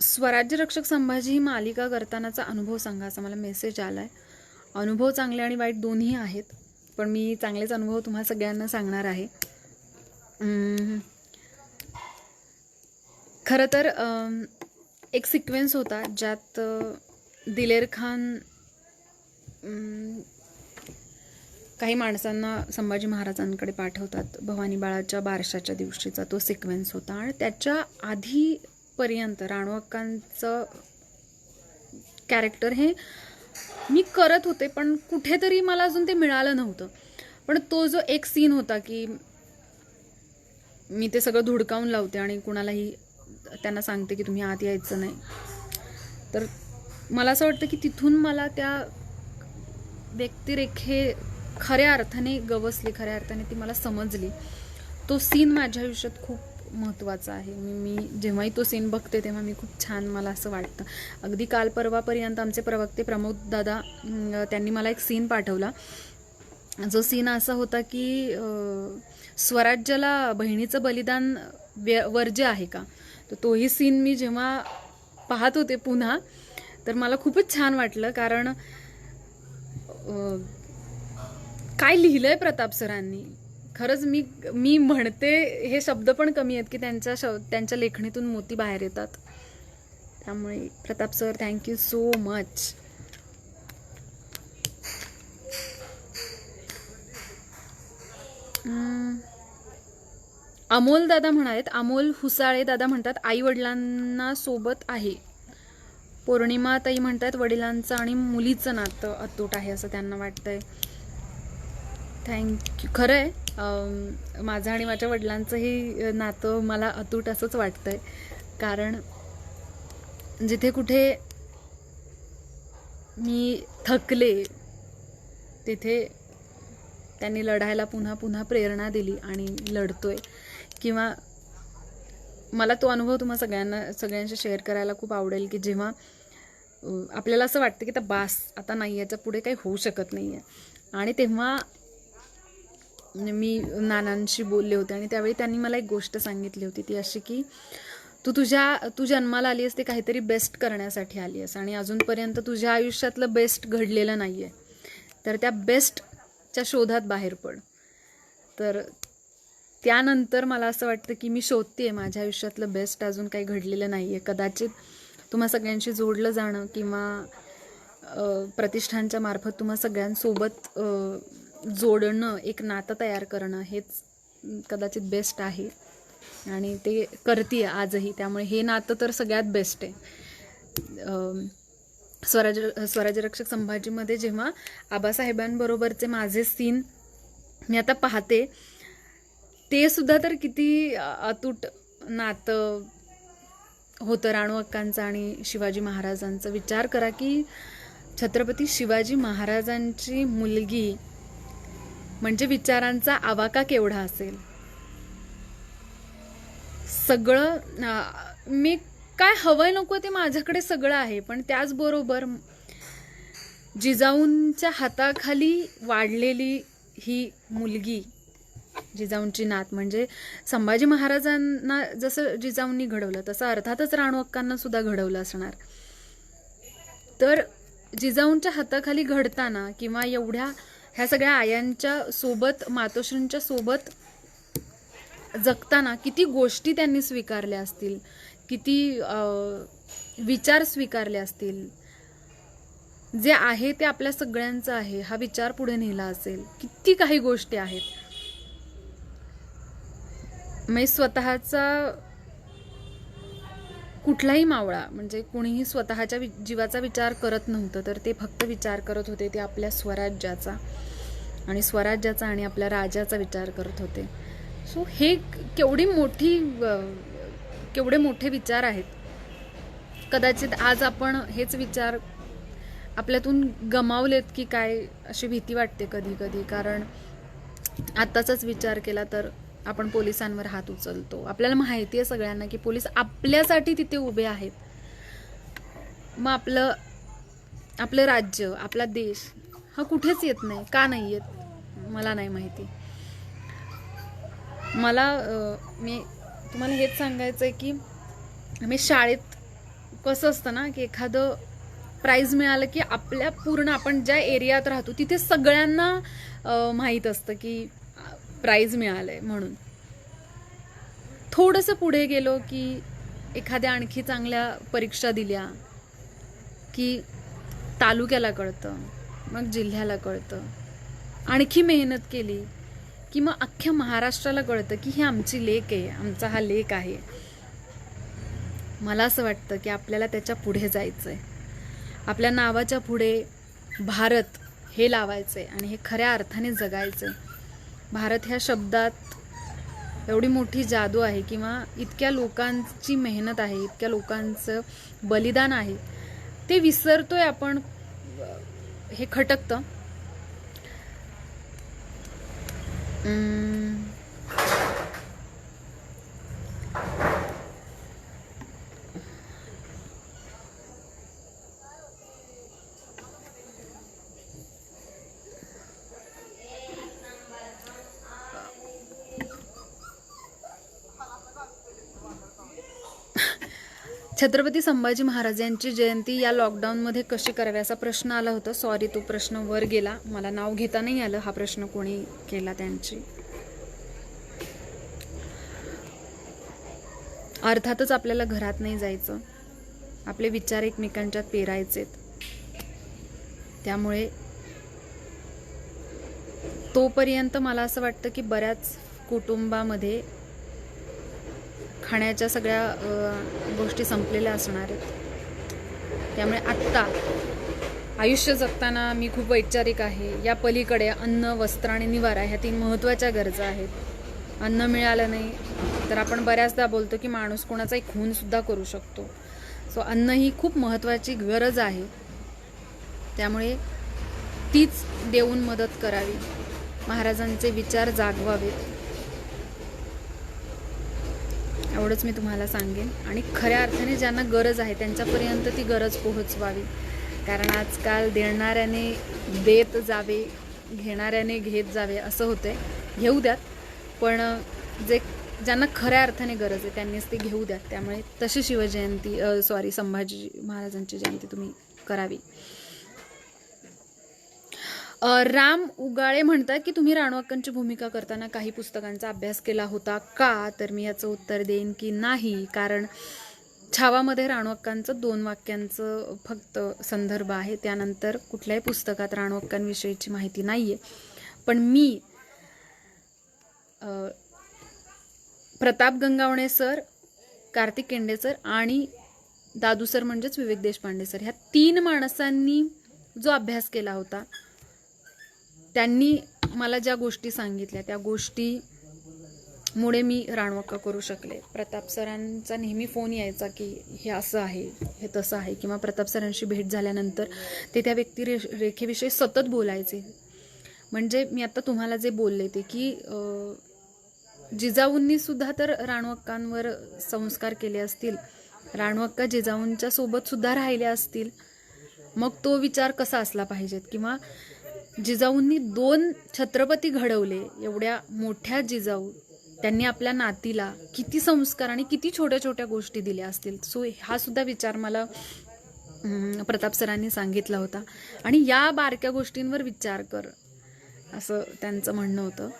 स्वराज्य रक्षक संभाजी ही मालिका करतानाचा अनुभव सांगा असा मला मेसेज आलाय. अनुभव चांगले आणि वाईट दोन्ही आहेत, पण मी चांगलेच अनुभव तुम्हाला सगळ्यांना सांगणार आहे. खरं तर एक सिक्वेन्स होता ज्यात दिलेर खान काही माणसांना संभाजी महाराजांकडे पाठवतात भवानी बाळाच्या बारशाच्या दिवशीचा तो सिक्वेन्स होता. आणि त्याच्या आधीपर्यंत राणू अक्कांचं कॅरेक्टर हे मी करत होते, पण कुठेतरी मला अजून ते मिळालं नव्हतं. पण तो जो एक सीन होता की मी ते सगळं धुडकावून लावते आणि कुणालाही त्यांना सांगते की तुम्ही आत यायचं नाही. तर मला असं वाटतं की तिथून मला त्या व्यक्तिरेखे खऱ्या अर्थाने गवसली, खऱ्या अर्थाने ती मला समजली. तो सीन माझ्या आयुष्यात खूप महत्त्वाचा आहे. मी जेव्हाही तो सीन बघते तेव्हा मी खूप छान, मला असं वाटतं. अगदी काल परवापर्यंत आमचे प्रवक्ते प्रमोद दादा त्यांनी मला एक सीन पाठवला. जो सीन असा होता की स्वराज्याला बहिणीचं बलिदान वर्ज्य आहे का. तर तोही सीन मी जेव्हा पाहत होते पुन्हा, तर मला खूपच छान वाटलं. कारण काय लिहिलंय प्रताप सरांनी. खरंच मी म्हणते हे शब्द पण कमी आहेत की त्यांच्या लेखणीतून मोती बाहेर येतात. त्यामुळे Pratap sir, thank you so much. Amol दादा म्हणालेत, अमोल हुसाळे दादा म्हणतात आई वडिलांना सोबत आहे. पौर्णिमा ताई म्हणतात वडिलांचं आणि मुलीचं नातं अतूट आहे असं त्यांना वाटतंय. थँक्यू. खरं आहे, माझं आणि माझ्या वडिलांचंही नातं मला अतूट असंच वाटतंय. कारण जिथे कुठे मी थकले तिथे त्यांनी लढायला पुन्हा पुन्हा प्रेरणा दिली आणि लढतोय. किंवा मला तो अनुभव सगळ्यांशी शेअर करायला खूप आवडेल की जेव्हा आपल्याला असं वाटतं की आता नाही, याच्या पुढे काही होऊ शकत नाही आहे. आणि तेव्हा मी नानांशी बोलले होते आणि त्यावेळी त्यांनी मला एक गोष्ट सांगितली होती, ती अशी की तू जन्माला आली आहेस ते काहीतरी बेस्ट करण्यासाठी आली आहेस आणि अजूनपर्यंत तुझ्या आयुष्यातलं बेस्ट घडलेलं नाही आहे. तर त्या बेस्टच्या शोधात बाहेर पड. तर त्यानंतर मला असं वाटतं की मी शोधते माझ्या आयुष्यातलं बेस्ट, अजून काही घडलेलं नाही आहे. कदाचित तुम्हा सगळ्यांशी जोडलं जाणं किंवा प्रतिष्ठानच्या मार्फत तुम्हा सगळ्यांसोबत जोडणं, एक नातं तयार करणं, हेच कदाचित बेस्ट आहे आणि ते करते आजही. त्यामुळे हे नातं तर सगळ्यात बेस्ट आहे. स्वराज्यरक्षक संभाजीमध्ये जेव्हा आबासाहेबांबरोबरचे माझे सीन मी आता पाहते, ते सुद्धा तर किती अतूट नातं होतं राणू अक्कांचं आणि शिवाजी महाराजांचं. विचार करा की छत्रपती शिवाजी महाराजांची मुलगी म्हणजे विचारांचा आवाका केवढा असेल. सगळं मी काय हवंय नको ते माझ्याकडे सगळं आहे, पण त्याचबरोबर जिजाऊंच्या हाताखाली वाढलेली ही मुलगी, जिजाऊंची नात, म्हणजे संभाजी महाराजांना जसं जिजाऊंनी घडवलं तसं अर्थातच राणू अक्कांना सुद्धा घडवलं असणार. तर जिजाऊंच्या हाताखाली घडताना किंवा एवढ्या ह्या सगळ्या आयांच्या सोबत, मातोश्रींच्या सोबत जगताना किती गोष्टी त्यांनी स्वीकारल्या असतील, किती विचार स्वीकारले असतील. जे आहे ते आपल्या सगळ्यांचं आहे हा विचार पुढे नेला असेल. किती काही गोष्टी आहेत. मी स्वतःचा कुठलाही मावळा म्हणजे कुणीही स्वतःच्या जीवाचा विचार करत नव्हतं, तर ते फक्त विचार करत होते ते आपल्या स्वराज्याचा आणि आपल्या राजाचा विचार करत होते. सो हे केवढे मोठे विचार आहेत. कदाचित आज आपण हेच विचार आपल्यातून गमावलेत की काय, अशी भीती वाटते कधी कधी. कारण आत्ताचाच विचार केला तर आपण पोलिसांवर हात उचलतो. आपल्याला माहिती आहे सगळ्यांना की पोलीस आपल्यासाठी तिथे उभे आहेत. मग आपलं राज्य, आपला देश हा कुठेच येत नाही. का नाही येत मला नाही माहिती. मी तुम्हाला हेच सांगायचं आहे की आम्ही शाळेत कसं असतं ना की एखादं प्राईज मिळालं की आपल्या पूर्ण आपण ज्या एरियात राहतो तिथे सगळ्यांना माहीत असतं की प्राईज मिळालंय म्हणून. थोडंसं पुढे गेलो की एखाद्या आणखी चांगल्या परीक्षा दिल्या की तालुक्याला कळतं, मग जिल्ह्याला कळतं. आणखी मेहनत केली की मग अख्ख्या महाराष्ट्राला कळतं की ही आमची लेक आहे, आमचा हा लेक आहे. मला असं वाटतं की आपल्याला त्याच्या पुढे जायचं आहे. आपल्या नावाच्या पुढे भारत हे लावायचं आहे आणि हे खऱ्या अर्थाने जगायचं आहे. भारत ह्या शब्दात एवढी मोठी जादू आहे किंवा इतक्या लोकांची मेहनत आहे, इतक्या लोकांचं बलिदान आहे, ते विसरतोय आपण. हे खटकतं. छत्रपती संभाजी महाराजांची जयंती या लॉकडाऊनमध्ये कशी करावी असा प्रश्न आला होता. सॉरी, तो प्रश्न वर गेला, मला नाव घेता नाही आलं. हा प्रश्न कोणी केला त्यांची. अर्थातच आपल्याला घरात नाही जायचं, आपले विचार एकमेकांच्यात पेरायचेत. त्यामुळे तोपर्यंत मला असं वाटतं की बऱ्याच कुटुंबामध्ये खाण्याच्या सगळ्या गोष्टी संपलेल्या असणार आहेत. त्यामुळे आत्ता आयुष्य जगताना मी खूप वैचारिक आहे. या पलीकडे अन्न, वस्त्र आणि निवारा ह्या 3 महत्त्वाच्या गरजा आहेत. अन्न मिळालं नाही तर आपण बऱ्याचदा बोलतो की माणूस कोणाचाही खूनसुद्धा करू शकतो. सो अन्न ही खूप महत्त्वाची गरज आहे. त्यामुळे तीच देऊन मदत करावी, महाराजांचे विचार जागवावेत, एवढंच मी तुम्हाला सांगेन. आणि खऱ्या अर्थाने ज्यांना गरज आहे त्यांच्यापर्यंत ती गरज पोहोचवावी. कारण आजकाल देणाऱ्याने देत जावे, घेणाऱ्याने घेत जावे असं होतंय. घेऊ द्यात, पण ज्यांना खऱ्या अर्थाने गरज आहे त्यांनीच ते घेऊ द्यात. त्यामुळे तशी शिवजयंती संभाजी महाराजांची जयंती तुम्ही करावी. राम उगाळे म्हणतात की तुम्ही राणवाक्कांची भूमिका करताना काही पुस्तकांचा अभ्यास केला होता का? तर मी याचं उत्तर देईन की नाही. कारण छावामध्ये राणवाक्कांचं 2 वाक्यांचं फक्त संदर्भ आहे. त्यानंतर कुठल्याही पुस्तकात राणवाक्कांविषयीची माहिती नाही आहे. पण मी प्रताप गंगावणे सर, कार्तिक केंडे सर आणि दादू सर म्हणजेच विवेक देशपांडे सर, ह्या 3 माणसांनी जो अभ्यास केला होता, त्यांनी मला ज्या गोष्टी सांगितल्या त्या गोष्टीमुळे मी राणवाक्का करू शकले. प्रताप सरांचा नेहमी फोन यायचा की हे असं आहे, हे तसं आहे, किंवा प्रताप सरांशी भेट झाल्यानंतर ते त्या व्यक्तिरेखेविषयी सतत बोलायचे. म्हणजे मी आता तुम्हाला जे बोलले ते की जिजाऊंनी सुद्धा तर राणवाक्कांवर संस्कार केले असतील, राणवाक्का जिजाऊंच्या सोबत सुद्धा राहिल्या असतील, मग तो विचार कसा असला पाहिजेत. किंवा जिजाऊंनी 2 छत्रपती घडवले, एवढ्या मोठ्या जिजाऊ, त्यांनी आपल्या नातीला किती संस्कार आणि किती छोट्या छोट्या गोष्टी दिल्या असतील. सो हा सुद्धा विचार मला प्रताप सरांनी सांगितला होता. आणि या बारक्या गोष्टींवर विचार कर असं त्यांचं म्हणणं होतं.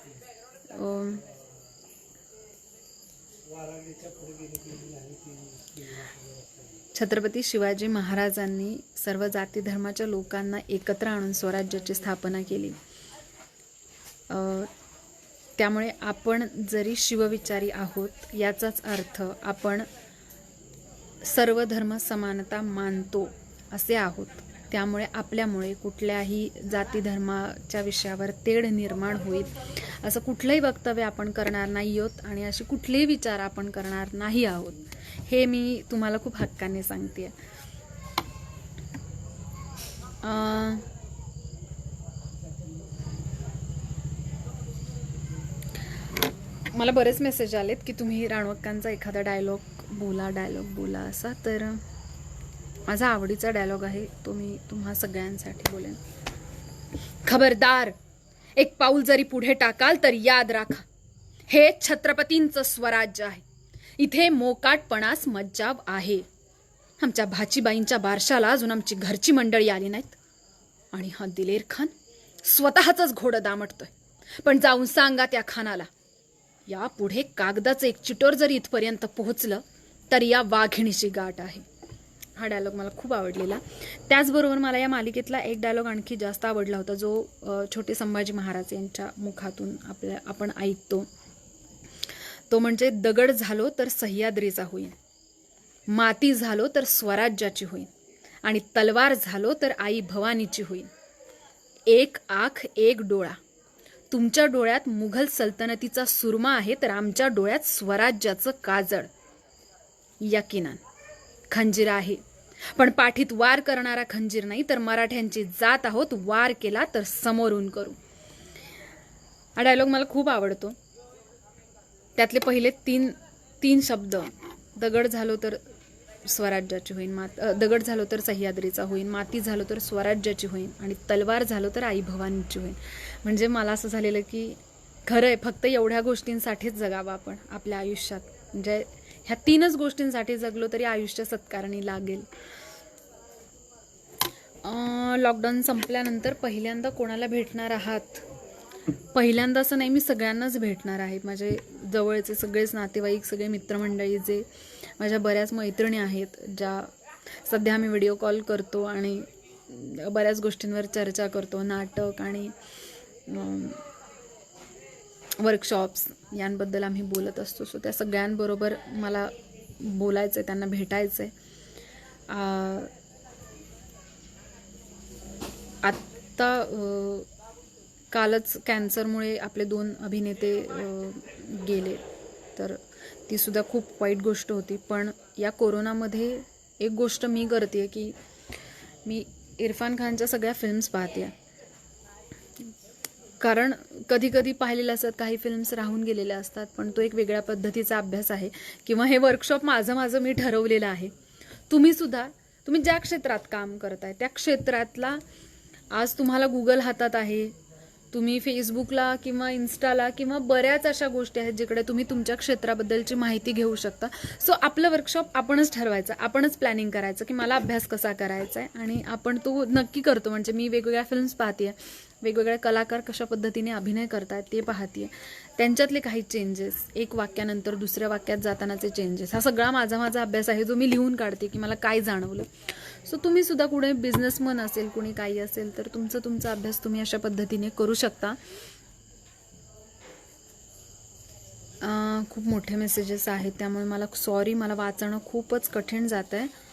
छत्रपती शिवाजी महाराजांनी सर्व जाती धर्माच्या लोकांना एकत्र आणून स्वराज्याची स्थापना केली. त्यामुळे आपण जरी शिवविचारी आहोत याचाच अर्थ आपण सर्व धर्म समानता मानतो असे आहोत. त्यामुळे आपल्यामुळे कुठल्याही जाती धर्माच्या विषयावर तेढ निर्माण होईल असं कुठलंही वक्तव्य आपण करणार नाही आहोत आणि असे कुठलेही विचार आपण करणार नाही आहोत. हे मी तुम्हाला खूप हक्काने सांगते. मला बरेच मेसेज आलेत की तुम्ही राणवाक्कांचा एखादा डायलॉग बोला असा. तर माझा आवडीचा डायलॉग आहे तो मी तुम्हा सगळ्यांसाठी बोलेन. खबरदार, एक पाऊल जरी पुढे टाकाल तर याद राखा, हे छत्रपतींचं स्वराज्य आहे. इथे मोकाटपणास मज्जाव आहे. आमच्या भाचीबाईंच्या बारशाला अजून आमची घरची मंडळी आली नाहीत आणि हा दिलेर खान स्वतःच घोडं दामटतोय. पण जाऊन सांगा त्या खानाला, या पुढे कागदाचं एक चिटोर जरी इथपर्यंत पोहोचलं तर या वाघिणीची गाठ आहे. हा डायलॉग मला खूप आवडलेला. त्याचबरोबर मला या मालिकेतला एक डायलॉग आणखी जास्त आवडला होता जो छोटे संभाजी महाराज यांच्या मुखातून आपण ऐकतो. तो म्हणजे, दगड झालो तर सह्याद्रीचा होईल, माती झालो तर स्वराज्याची होईल आणि तलवार झालो तर आई भवानीची होईल. एक आख एक डोळा, तुमच्या डोळ्यात मुघल सल्तनतीचा सुरमा आहे, तर आमच्या डोळ्यात स्वराज्याचं काजळ. यकिनान खंजीर आहे, पण पाठीत वार करणारा खंजीर नाही, तर मराठ्यांची जात आहोत, वार केला तर समोरून करू. हा डायलॉग मला खूप आवडतो. त्यातले पहिले तीन शब्द, दगड झालो तर स्वराज्याची होईन, दगड झालो तर सह्याद्रीचा होईन, माती झालो तर स्वराज्याची होईन, आणि तलवार झालो तर आई भवानीची होईन. म्हणजे मला असं झालेलं की खरं आहे, फक्त एवढ्या गोष्टींसाठीच जगावं आपण आपल्या आयुष्यात. म्हणजे ह्या 3च गोष्टींसाठी जगलो तरी आयुष्य सत्कारणी लागेल. लॉकडाऊन संपल्यानंतर पहिल्यांदा कोणाला भेटणार आहात? पहिल्यांदा असं नाही, मी सगळ्यांनाच भेटणार आहे. माझे जवळचे सगळेच नातेवाईक, सगळे मित्रमंडळी, जे माझ्या बऱ्याच मैत्रिणी आहेत, ज्या सध्या आम्ही व्हिडिओ कॉल करतो आणि बऱ्याच गोष्टींवर चर्चा करतो, नाटक आणि वर्कशॉप्स यांबद्दल आम्ही बोलत असतो. सो त्या सगळ्यांबरोबर मला बोलायचं आहे, त्यांना भेटायचं आहे. आत्ता कालच कॅन्सरमुळे आपले 2 अभिनेते गेले, तर ती सुद्धा खूप वाईट गोष्ट होती. पण या कोरोनामध्ये एक गोष्ट मी करते की मी इरफान खानच्या सगळ्या फिल्म्स पाहते. कारण कधी कधी पाहिलेल्या असतात, काही फिल्म्स राहून गेलेल्या असतात, पण तो एक वेगळ्या पद्धतीचा अभ्यास आहे, किंवा हे वर्कशॉप माझं मी ठरवलेलं आहे. तुम्ही ज्या क्षेत्रात काम करताय त्या क्षेत्रातला, आज तुम्हाला गुगल हातात आहे, तुम्ही फेसबुकला किंवा इन्स्टाला किंवा बऱ्याच अशा गोष्टी आहेत जिकडे तुम्ही तुमच्या क्षेत्राबद्दलची माहिती घेऊ शकता. सो आपलं वर्कशॉप आपणच ठरवायचं, आपणच प्लॅनिंग करायचं की मला अभ्यास कसा करायचा आहे, आणि आपण तो नक्की करतो. म्हणजे मी वेगवेगळ्या फिल्म्स पाहते, वेगवेगळे कलाकार कशा पद्धतीने अभिनय करतायत ते पाहते, त्यांच्यातले काही चेंजेस, एक वाक्यानंतर दुसऱ्या वाक्यात जातानाचे चेंजेस, हा सगळा माझा अभ्यास आहे, जो मी लिहून काढते की मला काय जाणवलं. सो तुम्ही सुद्धा कुठे बिझनेसमन असेल, कुणी काही असेल, तर तुमचा अभ्यास तुम्ही अशा पद्धतीने करू शकता. खूप मोठे मेसेजेस आहेत, त्यामुळे मला सॉरी, मला वाचणं खूपच कठीण जात आहे.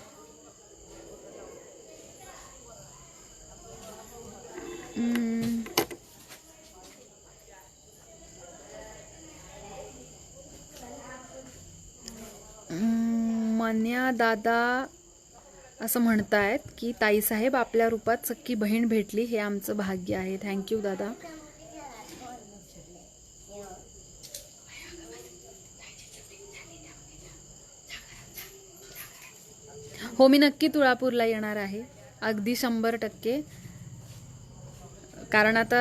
मन्या दादा असं म्हणतायत की ताईसाहेब, आपल्या रूपात सख्खी बहीण भेटली, हे आमचं भाग्य आहे. थँक्यू दादा. हो, मी नक्की तुळापूरला येणार आहे, अगदी 100%. कारण आता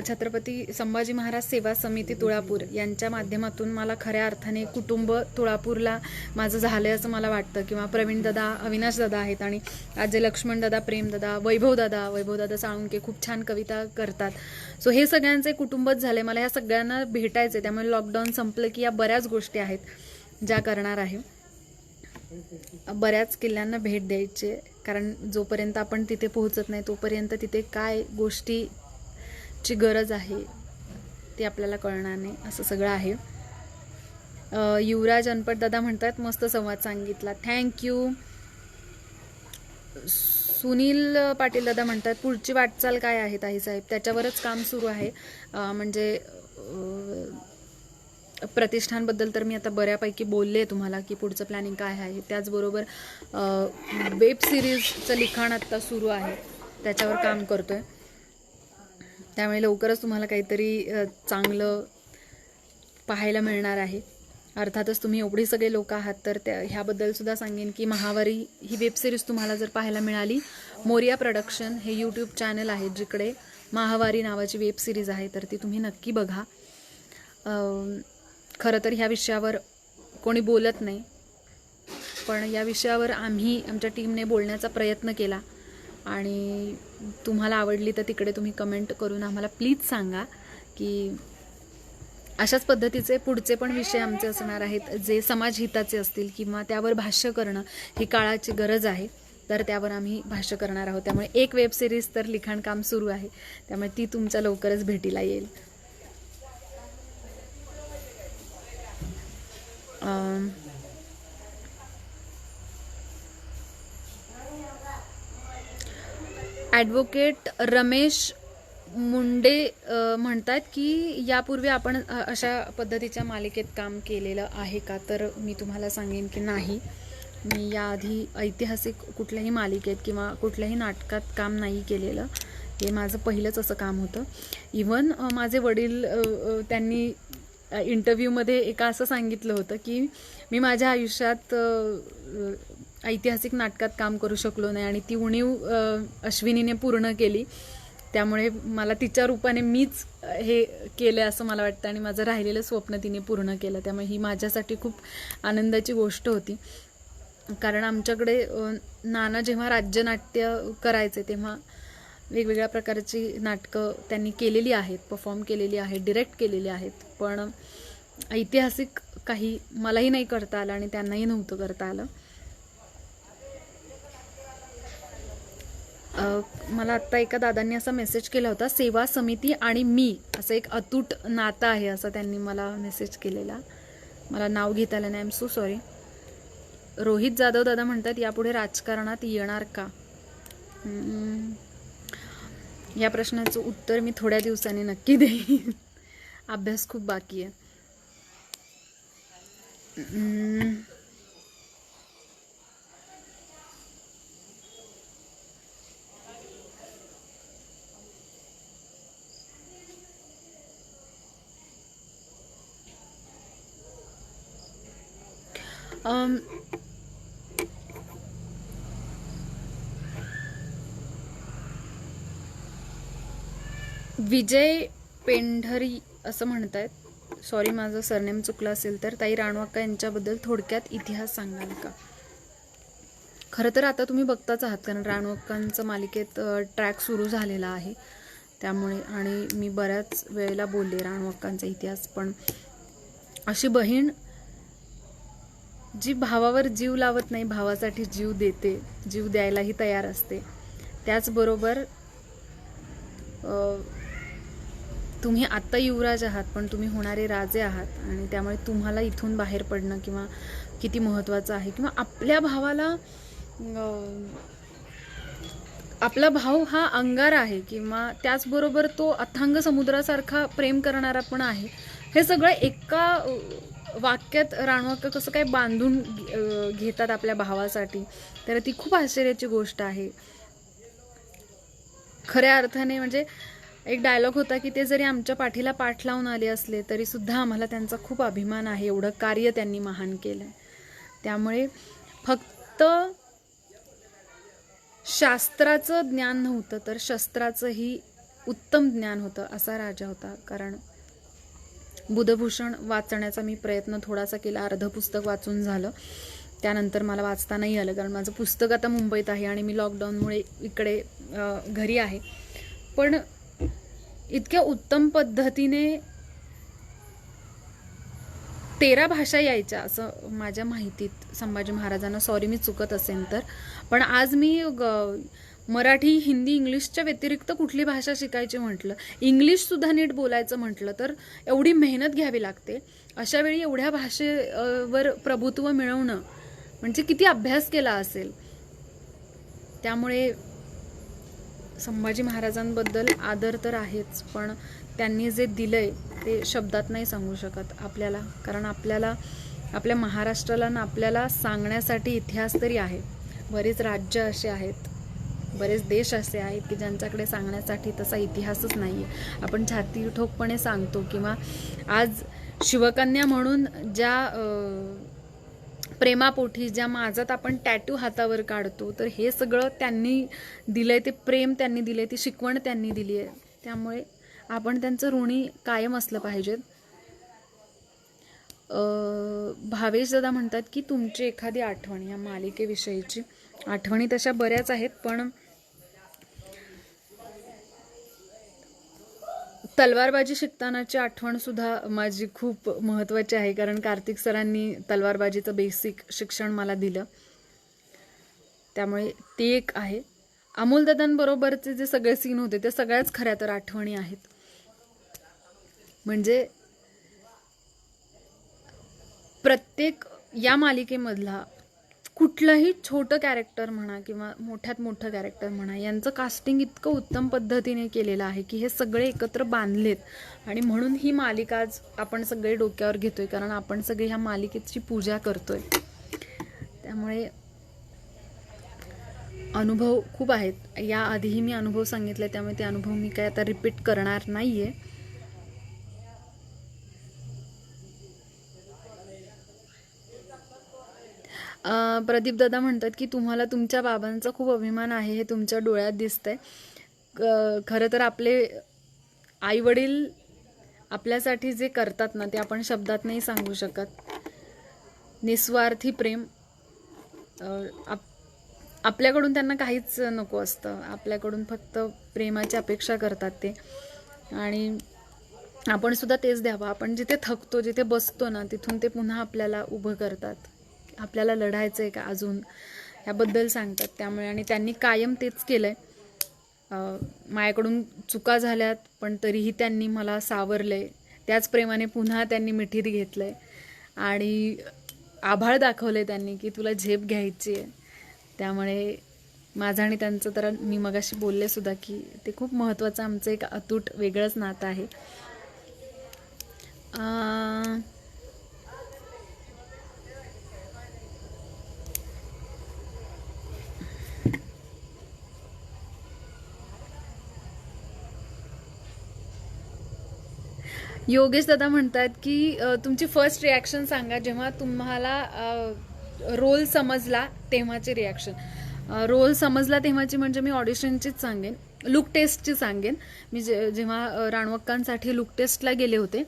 छत्रपती संभाजी महाराज सेवा समिती तुळापूर यांच्या माध्यमातून मला खऱ्या अर्थाने कुटुंब तुळापूरला माझं झालं आहे असं मला वाटतं. किंवा प्रवीण दादा, अविनाश दादा आहेत, आणि आज जे लक्ष्मण दादा, प्रेम दादा, वैभव दादा साळुंके खूप छान कविता करतात. सो हे सगळ्यांचे कुटुंबच झाले. मला ह्या सगळ्यांना भेटायचे, त्यामुळे लॉकडाऊन संपलं की या बऱ्याच गोष्टी आहेत ज्या करणार आहे. बऱ्याच किल्ल्यांना भेट द्यायची, कारण जोपर्यंत आपण तिथे पोहोचत नाही तोपर्यंत तिथे काय गोष्टीची गरज आहे ते आपल्याला कळणार नाही, असं सगळं आहे. युवराज अनपट दादा म्हणतात मस्त संवाद सांगितला, थँक्यू. सुनील पाटील दादा म्हणतात पुढची वाटचाल काय आहे ताईसाहेब? त्याच्यावरच काम सुरू आहे. म्हणजे प्रतिष्ठानबद्दल तर मी आता बऱ्यापैकी बोलले तुम्हाला की पुढचं प्लॅनिंग काय आहे. त्याचबरोबर वेब सिरीजचं लिखाण आत्ता सुरू आहे, त्याच्यावर काम करतोय. त्यामुळे लवकरच तुम्हाला काहीतरी चांगलं पाहायला मिळणार आहे. अर्थातच तुम्ही एवढी सगळे लोक आहात तर ह्याबद्दल सुद्धा सांगेन की महावारी ही वेब सिरीज तुम्हाला जर पाहायला मिळाली, मोरिया प्रोडक्शन हे यूट्यूब चॅनल आहे जिकडे महावारी नावाची वेब सिरीज आहे, तर ती तुम्ही नक्की बघा. खरं तर ह्या विषयावर कोणी बोलत नाही, पण या विषयावर आमच्या टीमने बोलण्याचा प्रयत्न केला, आणि तुम्हाला आवडली तर तिकडे तुम्ही कमेंट करून आम्हाला प्लीज सांगा की अशाच पद्धतीचे पुढचे पण विषय आमचे असणार आहेत जे समाजहिताचे असतील, किंवा त्यावर भाष्य करणं ही काळाची गरज आहे, तर त्यावर आम्ही भाष्य करणार आहोत. त्यामुळे एक वेब सिरीज तर लिखाण काम सुरू आहे, त्यामुळे ती तुमच्या लवकरच भेटीला येईल. ॲडव्होकेट रमेश मुंडे म्हणतात की यापूर्वी आपण अशा पद्धतीच्या मालिकेत काम केलेलं आहे का? तर मी तुम्हाला सांगेन की नाही. मी याआधी ऐतिहासिक कुठल्याही मालिकेत किंवा कुठल्याही नाटकात काम नाही केलेलं. हे माझं पहिलंच असं काम होतं. इवन माझे वडील त्यांनी इंटरव्ह्यूमध्ये एका असं सांगितलं होतं की मी माझ्या आयुष्यात ऐतिहासिक नाटकात काम करू शकलो नाही आणि ती उणीव अश्विनीने पूर्ण केली. त्यामुळे मला तिच्या रूपाने मीच हे केलं असं मला वाटतं आणि माझं राहिलेलं स्वप्न तिने पूर्ण केलं. त्यामुळे ही माझ्यासाठी खूप आनंदाची गोष्ट होती. कारण आमच्याकडे नाना जेव्हा राज्यनाट्य करायचे तेव्हा वेगवेगळ्या प्रकारची नाटकं त्यांनी केलेली आहेत, परफॉर्म केलेली आहेत, डिरेक्ट केलेली आहेत. पण ऐतिहासिक काही मलाही नाही करता आलं आणि त्यांनाही नव्हतं करता आलं. मला आत्ता एका दादांनी असा मेसेज केला होता, सेवा समिती आणि मी असं एक अतूट नातं आहे असं त्यांनी मला मेसेज केलेला. मला नाव घेता आलं नाही, I am so sorry. Rohit Jadhav दादा म्हणतात यापुढे राजकारणात येणार का? या प्रश्नाचं उत्तर मी थोड्या दिवसांनी नक्की देईन. अभ्यास खूप बाकी आहे. विजय पेंढरी असं म्हणतायत, सॉरी माझं सरनेम चुकलं असेल तर, ताई राणवाक्का यांच्याबद्दल थोडक्यात इतिहास सांगाल का? खरं तर आता तुम्ही बघताच आहात कारण राणवाक्कांचं मालिकेत ट्रॅक सुरू झालेला आहे. त्यामुळे आणि मी बऱ्याच वेळेला बोलले राणवाक्कांचा इतिहास. पण अशी बहीण जी भावावर जीव लावत नाही, भावासाठी जीव देते, जीव द्यायलाही तयार असते. त्याचबरोबर तुम्ही आत्ता युवराज आहात पण तुम्ही होणारे राजे आहात आणि त्यामुळे तुम्हाला इथून बाहेर पडणं किंवा किती महत्त्वाचं आहे किंवा आपल्या भावाला, आपला भाऊ हा अंगार आहे किंवा त्याचबरोबर तो अथांग समुद्रासारखा प्रेम करणारा पण आहे. हे सगळं एका वाक्यात राणवाक्का कसं काय बांधून घेतात आपल्या भावासाठी, तर ती खूप आश्चर्याची गोष्ट आहे खऱ्या अर्थाने. म्हणजे एक डायलॉग होता की ते जरी आमच्या पाठीला पाठ लावून आले असले तरी सुद्धा आम्हाला त्यांचा खूप अभिमान आहे, एवढं कार्य त्यांनी महान केलंय. त्यामुळे फक्त शास्त्राचं ज्ञान नव्हतं तर शस्त्राचंही उत्तम ज्ञान होतं असा राजा होता. कारण बुधभूषण वाचण्याचा मी प्रयत्न थोडासा केला, अर्ध पुस्तक वाचून झालं, त्यानंतर मला वाचता नाही आलं कारण माझं पुस्तक आता मुंबईत आहे आणि मी लॉकडाऊनमुळे इकडे घरी आहे. पण इतक्या उत्तम पद्धतीने 13 भाषा यायच्या असं माझ्या माहितीत संभाजी महाराजांना, सॉरी मी चुकत असेल तर. पण आज मी मराठी, हिंदी, इंग्लिशच्या व्यतिरिक्त कुठली भाषा शिकायची म्हटलं, इंग्लिशसुद्धा नीट बोलायचं म्हटलं तर एवढी मेहनत घ्यावी लागते. अशा वेळी एवढ्या भाषेवर प्रभुत्व मिळवणं म्हणजे किती अभ्यास केला असेल. त्यामुळे संभाजी महाराजांबद्दल आदर तर आहेच, पण त्यांनी जे दिलंय ते शब्दात नाही सांगू शकत आपल्याला. कारण आपल्याला, आपल्या महाराष्ट्राला ना आपल्याला सांगण्यासाठी इतिहास तरी आहे. बरेच राज्य असे आहेत, बरेच देश असे आहेत की ज्यांच्याकडे सांगण्यासाठी तसा इतिहासच नाही आहे. आपण छाती ठोकपणे सांगतो किंवा आज शिवकन्या म्हणून ज्या प्रेमापोटी ज्या माझात आपण टॅटू हातावर काढतो, तर हे सगळं त्यांनी दिलंय, ते प्रेम त्यांनी दिलंय, ती शिकवण त्यांनी दिली आहे. त्यामुळे आपण त्यांचं ऋणी कायम असलं पाहिजे. भावेश दादा म्हणतात की तुमची एखादी आठवण या मालिकेविषयीची. आठवणी तशा बऱ्याच आहेत, पण तलवारबाजी शिकतानाची आठवण सुद्धा माझी खूप महत्त्वाची आहे. कारण कार्तिक सरांनी तलवारबाजीचं बेसिक शिक्षण मला दिलं, त्यामुळे ते एक आहे. अमोलदादांबरोबरचे जे सगळे सीन होते ते सगळ्याच खऱ्या तर आठवणी आहेत. म्हणजे प्रत्येक या मालिकेमधला कुठलंही छोटं कॅरेक्टर म्हणा किंवा मोठ्यात मोठं कॅरेक्टर म्हणा, यांचं कास्टिंग इतकं उत्तम पद्धतीने केलेलं आहे की हे सगळे एकत्र बांधलेत आणि म्हणून ही मालिका आज आपण सगळे डोक्यावर घेतोय, कारण आपण सगळे ह्या मालिकेची पूजा करतोय. त्यामुळे अनुभव खूप आहेत. याआधीही मी अनुभव सांगितले, त्यामुळे ते अनुभव मी काय आता रिपीट करणार नाहीये. प्रदीप दादा म्हणतात की तुम्हाला तुमच्या बाबांचा खूप अभिमान आहे, हे तुमच्या डोळ्यात दिसतंय. खरं तर आपले आई वडील आपल्यासाठी जे करतात ना, ते आपण शब्दात नाही सांगू शकत. निस्वार्थी प्रेम. आपल्याकडून त्यांना काहीच नको असतं, आपल्याकडून फक्त प्रेमाची अपेक्षा करतात ते, आणि आपण सुद्धा तेच द्यावं. आपण जिथे थकतो, जिथे बसतो ना, तिथून ते पुन्हा आपल्याला उभं करतात. आपल्याला लढायचं आहे का अजून, ह्याबद्दल सांगतात. त्यामुळे आणि त्यांनी कायम तेच केलंय. माझ्याकडून चुका झाल्यात पण तरीही त्यांनी मला सावरलंय, त्याच प्रेमाने पुन्हा त्यांनी मिठीत घेतलंय आणि आभाळ दाखवले त्यांनी की तुला झेप घ्यायची आहे. त्यामुळे माझं आणि त्यांचं तर मी मगाशी बोलले सुद्धा की ते खूप महत्त्वाचं आमचं एक अतूट वेगळंच नातं आहे. योगेश दादा म्हणतात की तुमची फर्स्ट रिॲक्शन सांगा जेव्हा तुम्हाला रोल समजला तेव्हाची रिॲक्शन. रोल समजला तेव्हाची म्हणजे मी ऑडिशनचीच सांगेन, लुक टेस्टची सांगेन. मी जेव्हा राणवक्कांसाठी लुक टेस्टला गेले होते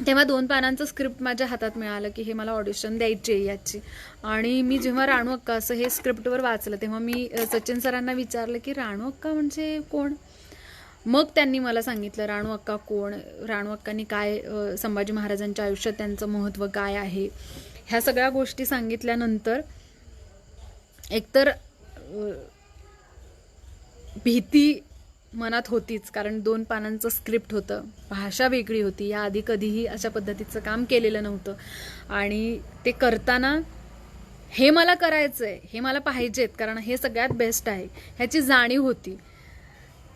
तेव्हा 2 पानांचं स्क्रिप्ट माझ्या हातात मिळालं की हे मला ऑडिशन द्यायची आहे याची. आणि मी जेव्हा राणवक्का असं हे स्क्रिप्टवर वाचलं तेव्हा मी सचिन सरांना विचारलं की राणवक्का म्हणजे कोण. मग त्यांनी मला सांगितलं राणवक्का कोण, राणवक्कांनी काय संभाजी महाराजांच्या आयुष्यात त्यांचं महत्त्व काय आहे, ह्या सगळ्या गोष्टी सांगितल्यानंतर एकतर भीती मनात होतीच, कारण 2 पानांचं स्क्रिप्ट होतं, भाषा वेगळी होती, याआधी कधीही अशा पद्धतीचं काम केलेलं नव्हतं आणि ते करताना हे मला करायचं आहे, हे मला पाहिजेत, कारण हे सगळ्यात बेस्ट आहे ह्याची जाणीव होती.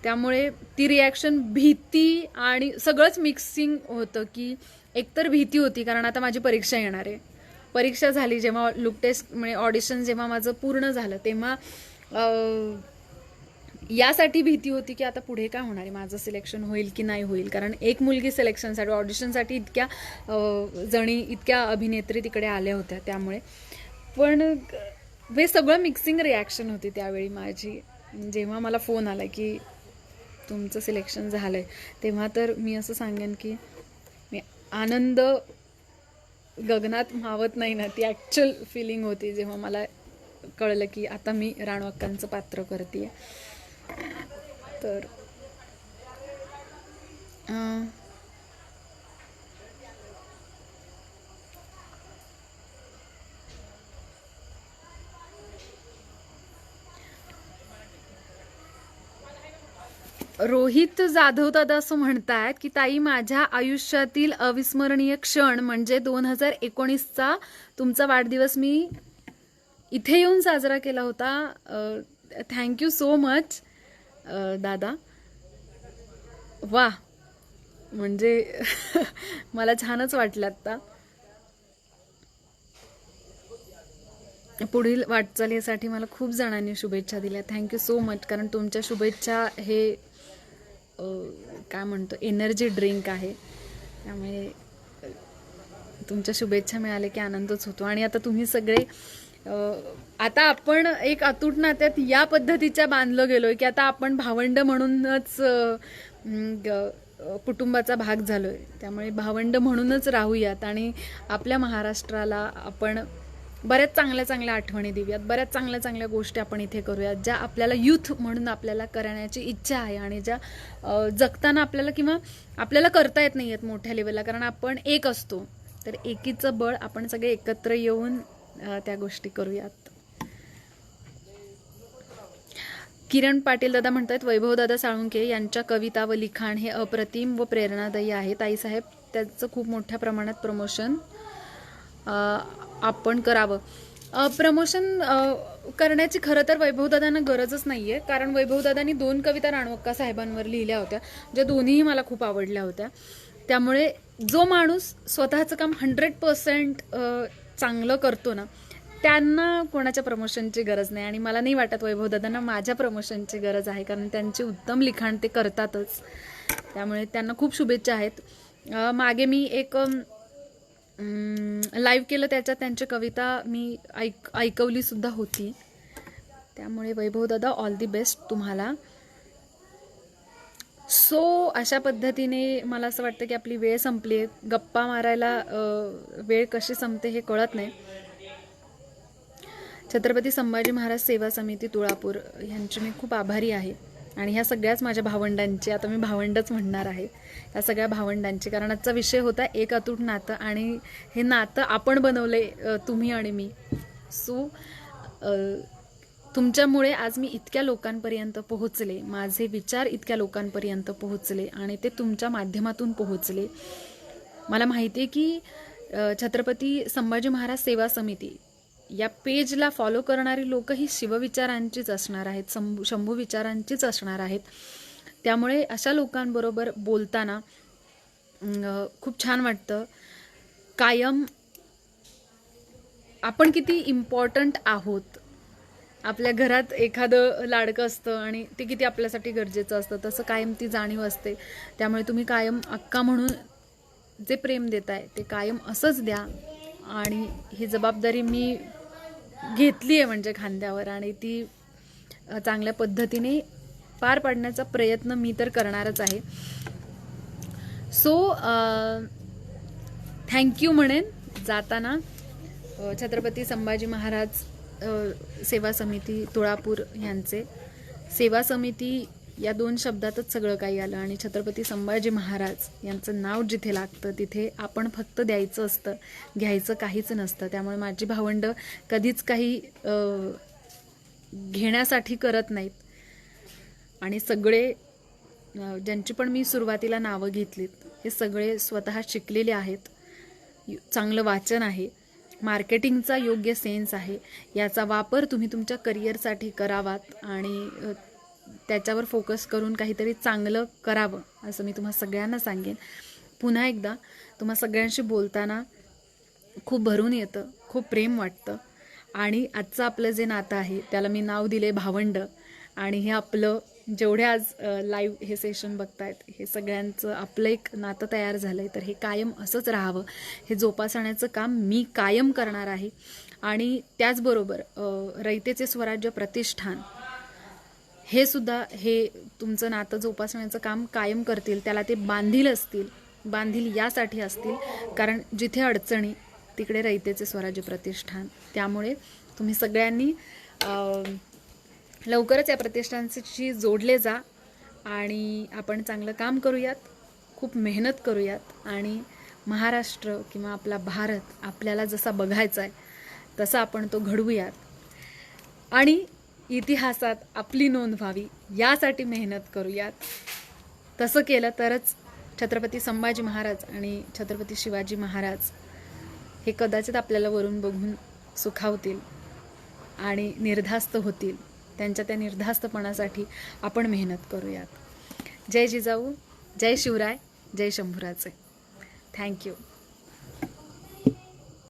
त्यामुळे ती रिॲक्शन, भीती आणि सगळंच मिक्सिंग होतं की एकतर भीती होती कारण आता माझी परीक्षा येणार आहे. परीक्षा झाली जेव्हा लुक टेस्ट म्हणजे ऑडिशन जेव्हा माझं पूर्ण झालं तेव्हा यासाठी भीती होती की आता पुढे काय होणार आहे, माझं सिलेक्शन होईल की नाही होईल, कारण एक मुलगी सिलेक्शनसाठी ऑडिशनसाठी इतक्या जणी इतक्या अभिनेत्री तिकडे आल्या होत्या. त्यामुळे पण हे सगळं मिक्सिंग रिॲक्शन होती त्यावेळी माझी. जेव्हा मला फोन आला की तुमचं सिलेक्शन झालंय तेव्हा तर मी असं सांगेन की मी आनंद गगनात मावत नाही ना, ती ॲक्च्युअल फिलिंग होती जेव्हा मला कळलं की आता मी राणवक्कांचं पात्र करते. तर रोहित जाधव दादा असं म्हणतात की ताई, माझ्या आयुष्यातील अविस्मरणीय क्षण म्हणजे 2019चा तुमचा वाढदिवस मी इथे येऊन साजरा केला होता. थँक्यू सो मच दादा. वा, म्हणजे मला छानच वाटलं आता. पुढील वाटचालीसाठी मला खूप जणांनी शुभेच्छा दिल्या. थँक्यू सो मच, कारण तुमच्या शुभेच्छा हे काय म्हणतो एनर्जी ड्रिंक आहे. त्यामुळे तुमच्या शुभेच्छा मिळाल्या की आनंदच होतो. आणि आता तुम्ही सगळे आता आपण एक अतूट नात्यात या पद्धतीच्या बांधलं गेलोय की आता आपण भावंड म्हणूनच कुटुंबाचा भाग झालोय. त्यामुळे भावंड म्हणूनच राहूयात आणि आपल्या महाराष्ट्राला आपण बऱ्याच चांगल्या चांगल्या आठवणी देऊयात, बऱ्याच चांगल्या चांगल्या गोष्टी आपण इथे करूयात ज्या आपल्याला यूथ म्हणून आपल्याला करण्याची इच्छा आहे आणि ज्या जगताना आपल्याला किंवा आपल्याला करता येत नाही आहेत मोठ्या लेवलला, कारण आपण एक असतो. तर एकीचं बळ, आपण सगळे एकत्र येऊन त्या गोष्टी करूयात. किरण पाटील दादा म्हणतात वैभव दादा साळुंके यांच्या कविता व लिखाण हे अप्रतिम व प्रेरणादायी आहे. ताईसाहेब, त्याचं खूप मोठ्या प्रमाणात प्रमोशन आपण करावं. प्रमोशन करण्याची खरं तर वैभवदादांना गरजच नाही आहे, कारण वैभवदादांनी 2 कविता राणवक्का साहेबांवर लिहिल्या होत्या, ज्या दोन्हीही मला खूप आवडल्या होत्या. त्यामुळे जो माणूस स्वतःचं काम 100% चांगलं करतो ना, त्यांना कोणाच्या प्रमोशनची गरज नाही. आणि मला नाही वाटत वैभवदादांना माझ्या प्रमोशनची गरज आहे, कारण त्यांचे उत्तम लिखाण ते करतातच. त्यामुळे त्यांना खूप शुभेच्छा आहेत. मागे मी एक लाईव्ह केलं, त्याच्यात त्यांची कविता मी ऐकवली सुद्धा होती. त्यामुळे वैभवदादा ऑल दी बेस्ट तुम्हाला. सो अशा पद्धतीने मला असं वाटतं की आपली वेळ संपली आहे. गप्पा मारायला वेळ कशी संपते हे कळत नाही. छत्रपती संभाजी महाराज सेवा समिती तुळापूर यांची मी खूप आभारी आहे. आणि ह्या सगळ्याच माझ्या भावंडांची, आता मी भावंडच म्हणणार आहे, ह्या सगळ्या भावंडांची, कारण आजचा विषय होता एक अतूट नातं, आणि हे नातं आपण बनवले, तुम्ही आणि मी. सो तुमच्यामुळे आज मी इतक्या लोकांपर्यंत पोहोचले, माझे विचार इतक्या लोकांपर्यंत पोहोचले, आणि ते तुमच्या माध्यमातून पोहोचले. मला माहिती आहे की छत्रपती संभाजी महाराज सेवा समिती या पेजला फॉलो करणारी लोक ही शिवविचारांचीच असणार आहेत, शंभू विचारांचीच असणार आहेत. त्यामुळे अशा लोकांबरोबर बोलताना खूप छान वाटतं. कायम आपण किती इम्पॉर्टंट आहोत, आपल्या घरात एखादं लाडकं असतं आणि ते किती आपल्यासाठी गरजेचं असतं, तसं कायम ती जाणीव असते. त्यामुळे तुम्ही कायम अक्का म्हणून जे प्रेम देताय ते कायम असंच द्या. आणि ही जबाबदारी मी घेतली आहे म्हणजे खांद्यावर, आणि ती चांगल्या पद्धतीने पार पाडण्याचा प्रयत्न मी तर करणारच आहे. सो थँक्यू म्हणेन जाताना. छत्रपती संभाजी महाराज सेवा समिती तुळापूर यांचे, सेवा समिती या 2 शब्दातच सगळं काही आलं, आणि छत्रपती संभाजी महाराज यांचं नाव जिथे लागतं तिथे आपण फक्त द्यायचं असतं, घ्यायचं काहीच नसतं. त्यामुळे माझी भावंडं कधीच काही घेण्यासाठी करत नाहीत. आणि सगळे ज्यांची पण मी सुरुवातीला नावं घेतलीत हे सगळे स्वतः शिकलेले आहेत, चांगलं वाचन आहे, मार्केटिंगचा योग्य सेन्स आहे. याचा वापर तुम्ही तुमच्या करिअरसाठी करावात आणि त्याच्यावर फोकस करून काहीतरी चांगलं करावं असं मी तुम्हा सगळ्यांना सांगेन. पुन्हा एकदा तुम्हा सगळ्यांशी बोलताना खूप भरून येतं, खूप प्रेम वाटतं. आणि आजचं आपलं जे नातं आहे त्याला मी नाव दिले भावंड. आणि हे आपलं जेवढे आज लाईव्ह हे सेशन बघतायत हे सगळ्यांचं आपलं एक नातं तयार झालं आहे. तर हे कायम असंच राहावं, हे जोपासण्याचं काम मी कायम करणार आहे. आणि त्याचबरोबर रयतेचे स्वराज्य प्रतिष्ठान हे सुद्धा हे तुमचं नातं जोपासण्याचं काम कायम करतील. त्याला ते बांधील यासाठी असतील कारण जिथे अडचणी तिकडे रयतेचे स्वराज्य प्रतिष्ठान. त्यामुळे तुम्ही सगळ्यांनी लवकरच या प्रतिष्ठानशी जोडले जा आणि आपण चांगलं काम करूयात, खूप मेहनत करूयात. आणि महाराष्ट्र किंवा आपला भारत आपल्याला जसा बघायचा आहे तसा आपण तो घडवूयात आणि इतिहासात आपली नोंद व्हावी यासाठी मेहनत करूयात. तसं केलं तरच छत्रपती संभाजी महाराज आणि छत्रपती शिवाजी महाराज हे कदाचित आपल्याला वरून बघून सुखावतील आणि निर्धास्त होतील. त्यांच्या त्या निर्धास्तपणासाठी आपण मेहनत करूयात. जय जिजाऊ, जय शिवराय, जय शंभूराजे. थँक्यू.